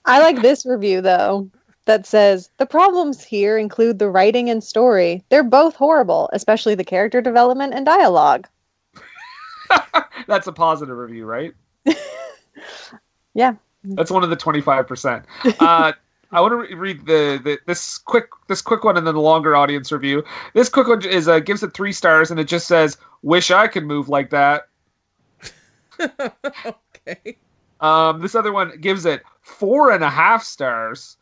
I like this review, though, that says, the problems here include the writing and story. They're both horrible, especially the character development and dialogue. That's a positive review, right? Yeah. That's one of the 25%. I want to read this quick one and then the longer audience review. This quick one is gives it 3 stars and it just says, "Wish I could move like that." Okay. This other one gives it 4.5 stars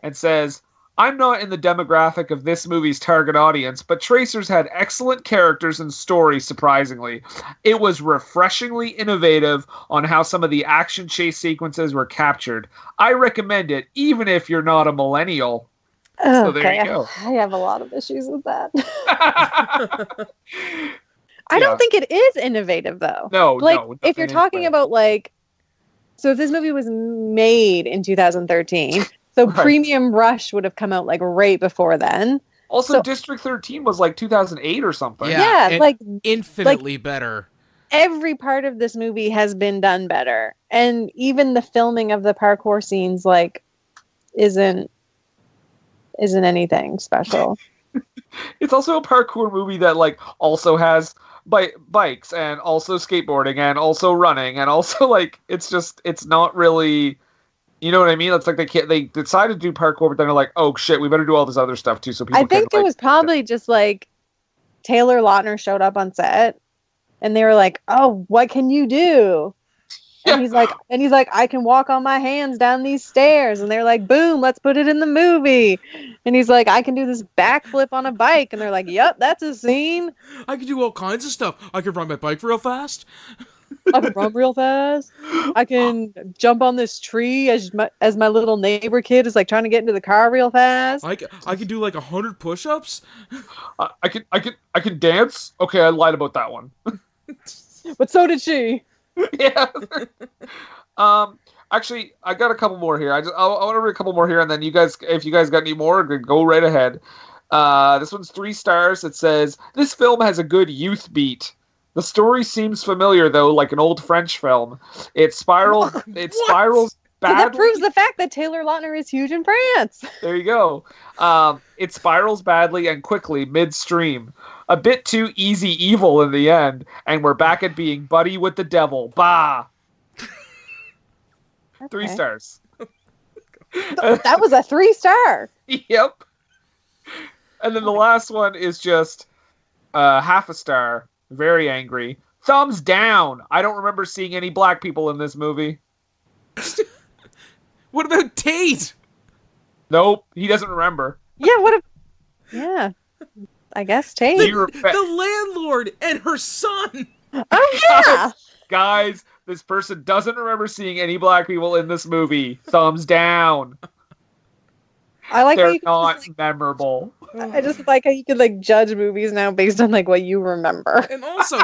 and says, I'm not in the demographic of this movie's target audience, but Tracers had excellent characters and stories, surprisingly. It was refreshingly innovative on how some of the action chase sequences were captured. I recommend it, even if you're not a millennial. So there you go. I have a lot of issues with that. I Yeah. don't think it is innovative, though. No, like, no. if you're talking about, like, so if this movie was made in 2013, so Right. Premium Rush would have come out, like, right before then. Also, So- District 13 was like 2008 or something. Yeah, Yeah, and like, infinitely better. every part of this movie has been done better. And even the filming of the parkour scenes, like, isn't anything special. It's also a parkour movie that like also has bikes and also skateboarding and also running and also like it's not really, you know what I mean? It's like they decided to do parkour, but then they're like, oh shit, we better do all this other stuff too, so people I think can, it like, was probably just like Taylor Lautner showed up on set and they were like, "Oh, what can you do?" Yeah. And he's like, "I can walk on my hands down these stairs." And they're like, "Boom, let's put it in the movie." And he's like, "I can do this backflip on a bike." And they're like, "Yep, that's a scene. I can do all kinds of stuff. I can ride my bike real fast. I can run real fast. I can jump on this tree as my little neighbor kid is like trying to get into the car real fast." I can do like 100 push-ups. I can dance. Okay, I lied about that one. But so did she. Yeah. Actually, I got a couple more here. I want to read a couple more here, and then you guys, if you guys got any more, go right ahead. This one's 3 stars. It says this film has a good youth beat. The story seems familiar though, like an old French film. It spirals badly. So that proves the fact that Taylor Lautner is huge in France. There you go. It spirals badly and quickly midstream. A bit too easy evil in the end, and we're back at being buddy with the devil. Bah! 3 Okay. stars. That was a 3-star. Yep. And then the last one is just half a star. Very angry. Thumbs down. I don't remember seeing any black people in this movie. What about Tate? Nope, he doesn't remember. Yeah, what a... Yeah. I guess Tate. The landlord and her son. Oh, yeah. Guys, this person doesn't remember seeing any black people in this movie. Thumbs down. I like how They're you can not just, memorable. I just like how you can like judge movies now based on like what you remember. And also,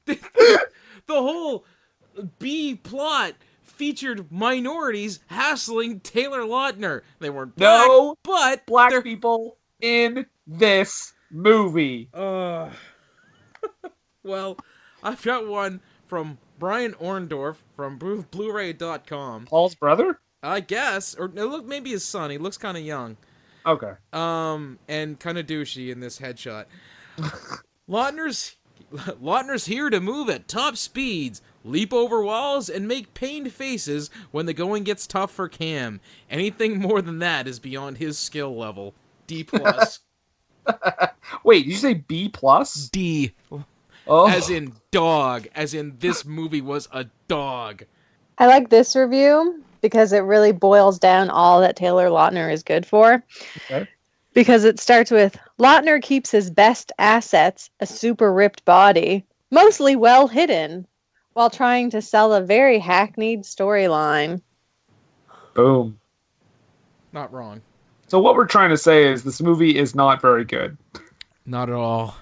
the whole B plot featured minorities hassling Taylor Lautner. They weren't black, No but Black they're... people in this movie. Well, I've got one from Brian Orndorff from Blu-ray.com. Paul's brother? I guess, or look, maybe his son. He looks kind of young. Okay. And kind of douchey in this headshot. Lautner's here to move at top speeds, leap over walls, and make pained faces when the going gets tough for Cam. Anything more than that is beyond his skill level. D+. Wait, did you say B plus? D. Oh. As in dog. As in this movie was a dog. I like this review because it really boils down all that Taylor Lautner is good for. Okay. Because it starts with, Lautner keeps his best assets, a super ripped body, mostly well hidden, while trying to sell a very hackneyed storyline. Boom. Not wrong. So what we're trying to say is this movie is not very good. Not at all.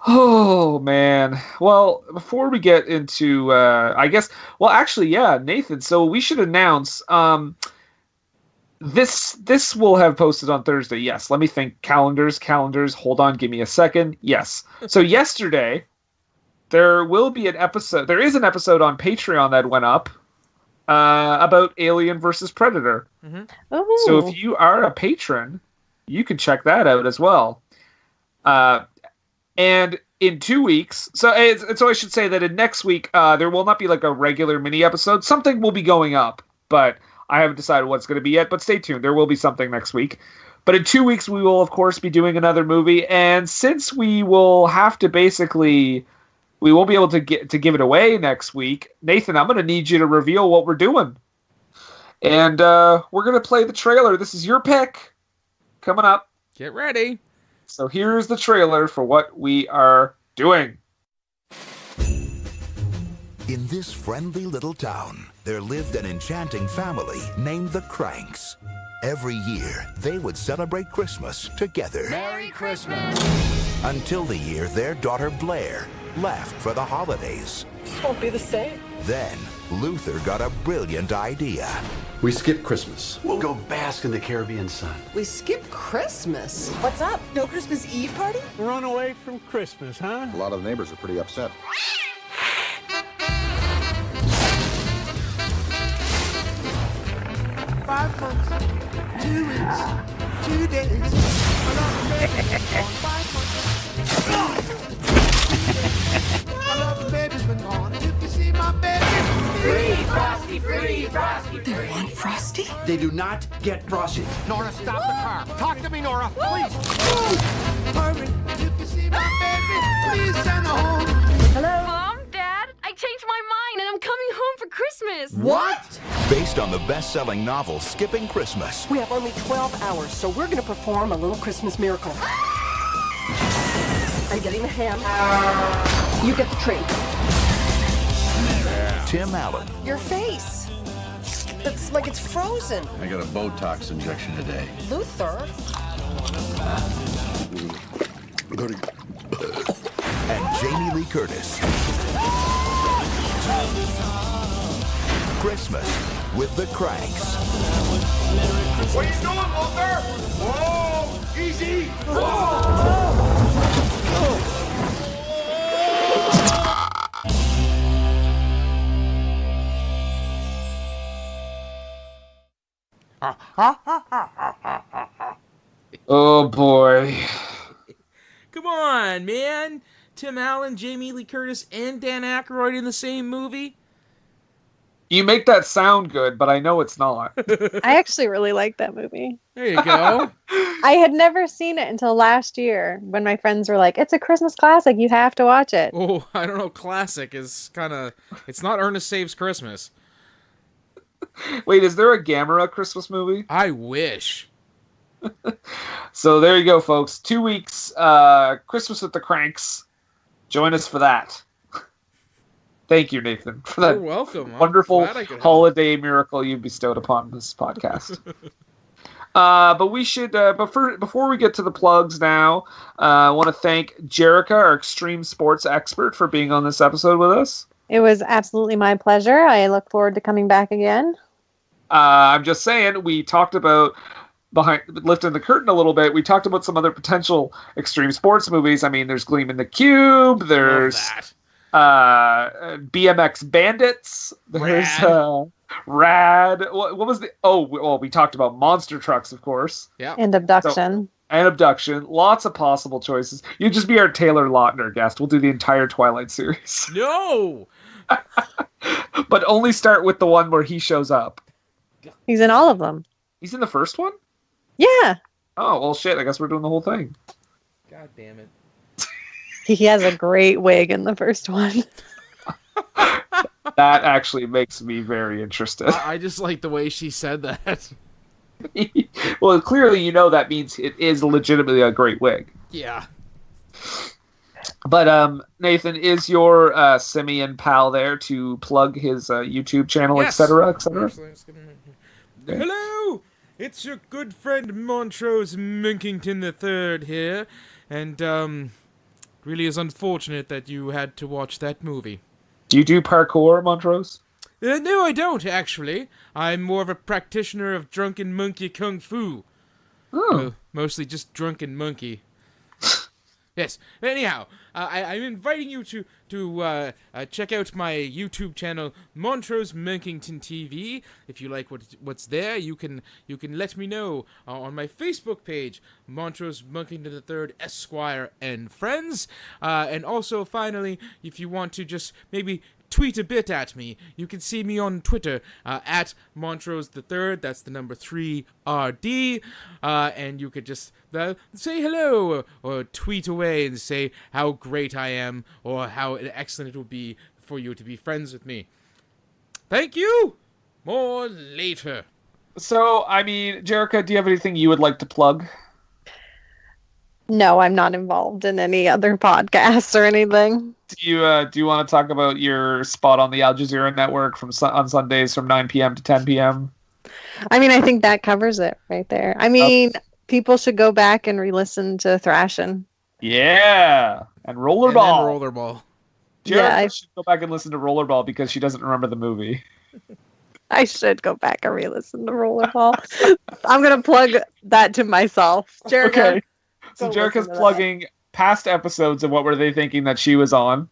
Oh, man. Well, before we get into, I guess, well, actually, yeah, Nathan, so we should announce, this will have posted on Thursday. Yes, let me think. Calendars. Hold on, give me a second. Yes. So yesterday, there is an episode on Patreon that went up about Alien versus Predator. Oh. So if you are a patron, you can check that out as well. And in 2 weeks, so I should say that in next week, there will not be like a regular mini episode. Something will be going up, but I haven't decided what it's going to be yet. But stay tuned. There will be something next week. But in 2 weeks, we will, of course, be doing another movie. And since we will have to we won't be able to give it away next week, Nathan, I'm going to need you to reveal what we're doing. And we're going to play the trailer. This is your pick coming up. Get ready. So here's the trailer for what we are doing. In this friendly little town, there lived an enchanting family named the Cranks. Every year, they would celebrate Christmas together. Merry Christmas. Until the year their daughter Blair left for the holidays. Won't be the same. Then, Luther got a brilliant idea. We skip Christmas. We'll go bask in the Caribbean sun. We skip Christmas. What's up? No Christmas Eve party? Run away from Christmas, huh? A lot of the neighbors are pretty upset. Five months, 2 weeks, 2 days. I love the baby's been gone. If you see my baby, Free Frosty, free Frosty, They free. want Frosty? They do not get Frosty. Nora, stop the car. Talk to me, Nora, please. Hurry, if you see my baby, please send her home. Mom, Dad, I changed my mind and I'm coming home for Christmas. What? Based on the best-selling novel Skipping Christmas. We have only 12 hours, so we're gonna perform a little Christmas miracle. I'm getting the ham. You get the tree. Tim Allen, Your face. It's like it's frozen. I got a Botox injection today. Luther. and Jamie Lee Curtis. Christmas with the Cranks. What are you doing, Luther? Whoa, easy. Oh boy. Come on, man. Tim Allen, Jamie Lee Curtis, and Dan Aykroyd in the same movie? You make that sound good, but I know it's not. I actually really like that movie. There you go. I had never seen it until last year when my friends were like, it's a Christmas classic. You have to watch it. Oh, I don't know. Classic is kind of... It's not Ernest Saves Christmas. Wait, is there a Gamera Christmas movie? I wish. So there you go, folks. 2 weeks, Christmas with the Cranks. Join us for that. Thank you, Nathan, for that You're welcome. I'm wonderful glad I could help. holiday miracle you bestowed upon this podcast. But we should, before we get to the plugs now, I want to thank Jerika, our extreme sports expert, for being on this episode with us. It was absolutely my pleasure. I look forward to coming back again. I'm just saying, we talked about lifting the curtain a little bit. We talked about some other potential extreme sports movies. I mean, there's Gleam in the Cube. There's BMX Bandits. There's Rad. What was the? Oh, well, we talked about monster trucks, of course. Yeah. And Abduction. And Abduction. Lots of possible choices. You just be our Taylor Lautner guest. We'll do the entire Twilight series. No! But only start with the one where he shows up. He's in all of them. He's in the first one? Yeah. Oh, well, shit. I guess we're doing the whole thing. God damn it. He has a great wig in the first one. That actually makes me very interested. I just like the way she said that. Well, clearly you know that means it is legitimately a great wig. Yeah. But Nathan, is your simian pal there to plug his YouTube channel, Yes. etc., etc.? Hello! It's your good friend Montrose Minkington III here, and really is unfortunate that you had to watch that movie. Do you do parkour, Montrose? No, I don't, actually. I'm more of a practitioner of drunken monkey kung fu. Oh. Mostly just drunken monkey. Yes. Anyhow, I'm inviting you to check out my YouTube channel, Montrose Minkington TV. If you like what's there, you can let me know on my Facebook page, Montrose Minkington III Esquire and Friends. And also, finally, if you want to just maybe tweet a bit at me, you can see me on Twitter at Montrose III. That's the number 3RD. And you could just say hello or tweet away and say how great I am or how excellent it would be for you to be friends with me. Thank you. More later. So, I mean, Jerika, do you have anything you would like to plug? No, I'm not involved in any other podcasts or anything. Do you want to talk about your spot on the Al Jazeera network on Sundays from 9 p.m. to 10 p.m.? I mean, I think that covers it right there. I mean, people should go back and re-listen to Thrashin'. Yeah, and Rollerball. And then Rollerball. Jerika should go back and listen to Rollerball because she doesn't remember the movie. I should go back and re-listen to Rollerball. I'm gonna plug that to myself. Jerika, okay. So Jerika's plugging past episodes of What Were They Thinking that she was on.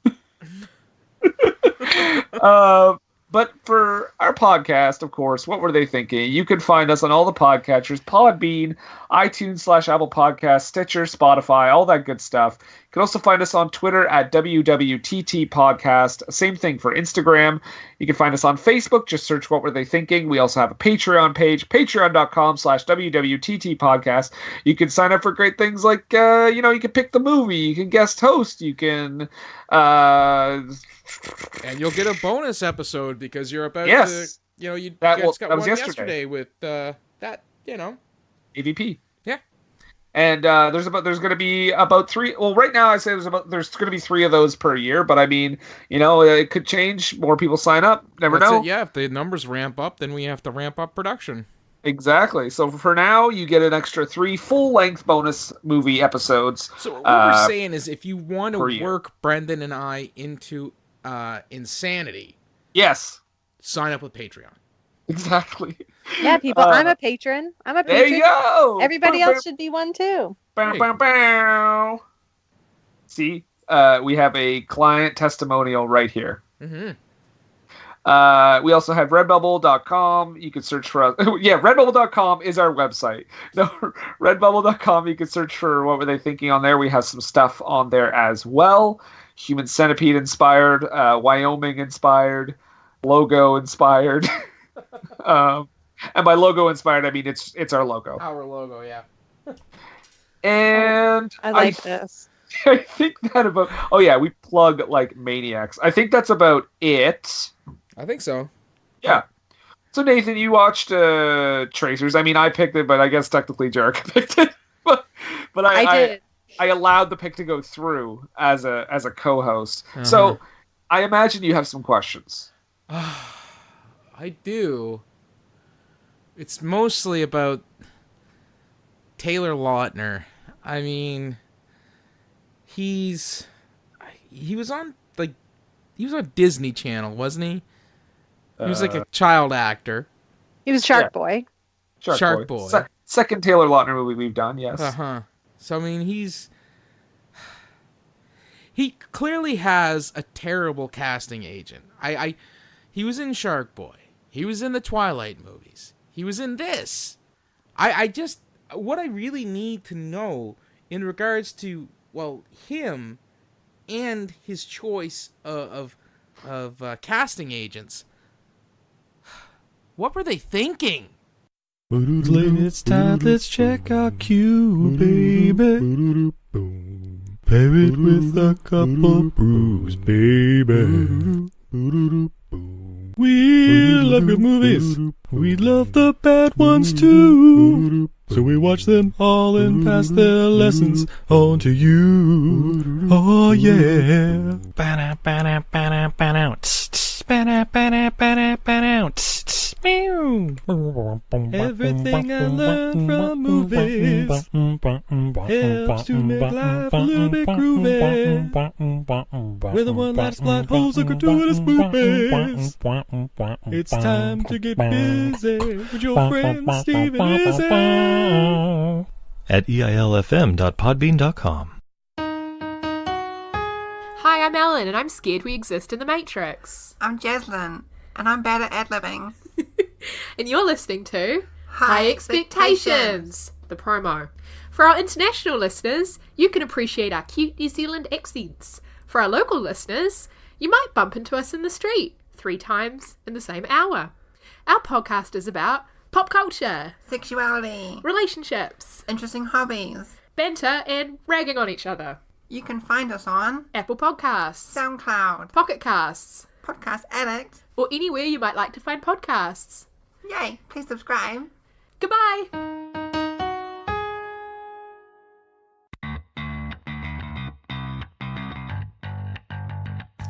But for our podcast, of course, What Were They Thinking? You can find us on all the podcatchers, Podbean, iTunes / Apple Podcasts, Stitcher, Spotify, all that good stuff. You can also find us on Twitter at WWTT Podcast. Same thing for Instagram. You can find us on Facebook. Just search What Were They Thinking? We also have a Patreon page, patreon.com/WWTT Podcast. You can sign up for great things like, you can pick the movie. You can guest host. You can... And you'll get a bonus episode because you're about to... you got one was yesterday with that, AVP. Yeah. And there's going to be about 3. Well, right now I say there's going to be 3 of those per year, but I mean, it could change. More people sign up. Never know. Yeah, if the numbers ramp up, then we have to ramp up production. Exactly. So for now, you get an extra 3 full-length bonus movie episodes. So what we're saying is, if you want to work Brendan and I into insanity, yes, sign up with Patreon. Exactly. Yeah, people. I'm a patron. There you go. Everybody else should be one too. Bow, bow, bow. See, we have a client testimonial right here. Mm-hmm. We also have redbubble.com. You can search for us. Yeah, redbubble.com is our website. No, redbubble.com. You can search for What Were They Thinking on there. We have some stuff on there as well. Human Centipede inspired, Wyoming inspired, logo inspired. And by logo inspired, I mean it's our logo. Our logo, yeah. And I like this. I think that about... Oh, yeah, we plug like maniacs. I think that's about it. I think so. Yeah. So, Nathan, you watched Tracers. I mean, I picked it, but I guess technically Jerika picked it. but I did. I allowed the pick to go through as a co-host. Uh-huh. So, I imagine you have some questions. I do. It's mostly about Taylor Lautner. I mean, he was on Disney Channel, wasn't he? He was like a child actor. He was Shark Boy. Shark Boy. Second Taylor Lautner movie we've done, yes. So I mean, he clearly has a terrible casting agent. He was in Shark Boy. He was in the Twilight movies. He was in this. What I really need to know in regards to, him and his choice of casting agents, what were they thinking? It's time, let's check our cue, baby. Pair it with a couple brews, baby. We love good movies. We love the bad ones too. So we watch them all and pass their lessons on to you. Oh yeah. Everything I learned from movies helps to make life a little bit groovy. With a one-liner plot holes and gratuitous movies. It's time to get busy with your friend Steve and Izzy at eilfm.podbean.com. Hi, I'm Ellen, and I'm scared we exist in the Matrix. I'm Jaslyn, and I'm bad at ad-libbing. And you're listening to High Expectations, the promo. For our international listeners, you can appreciate our cute New Zealand accents. For our local listeners, you might bump into us in the street 3 times in the same hour. Our podcast is about pop culture, sexuality, relationships, interesting hobbies, banter, and ragging on each other. You can find us on Apple Podcasts, SoundCloud, Pocket Casts, podcast addict, or anywhere you might like to find podcasts. Yay, please subscribe. Goodbye.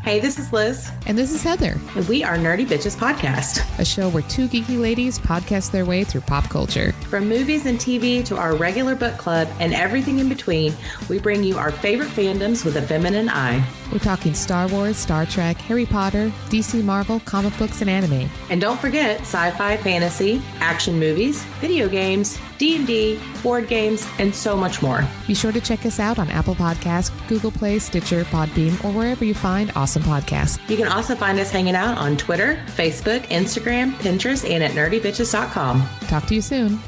Hey, this is Liz. And this is Heather. And we are Nerdy Bitches Podcast, a show where two geeky ladies podcast their way through pop culture. From movies and TV to our regular book club and everything in between, we bring you our favorite fandoms with a feminine eye. We're talking Star Wars, Star Trek, Harry Potter, DC, Marvel, comic books, and anime. And don't forget sci-fi, fantasy, action movies, video games, D&D, board games, and so much more. Be sure to check us out on Apple Podcasts, Google Play, Stitcher, Podbean, or wherever you find awesome podcasts. You can also find us hanging out on Twitter, Facebook, Instagram, Pinterest, and at nerdybitches.com. Talk to you soon.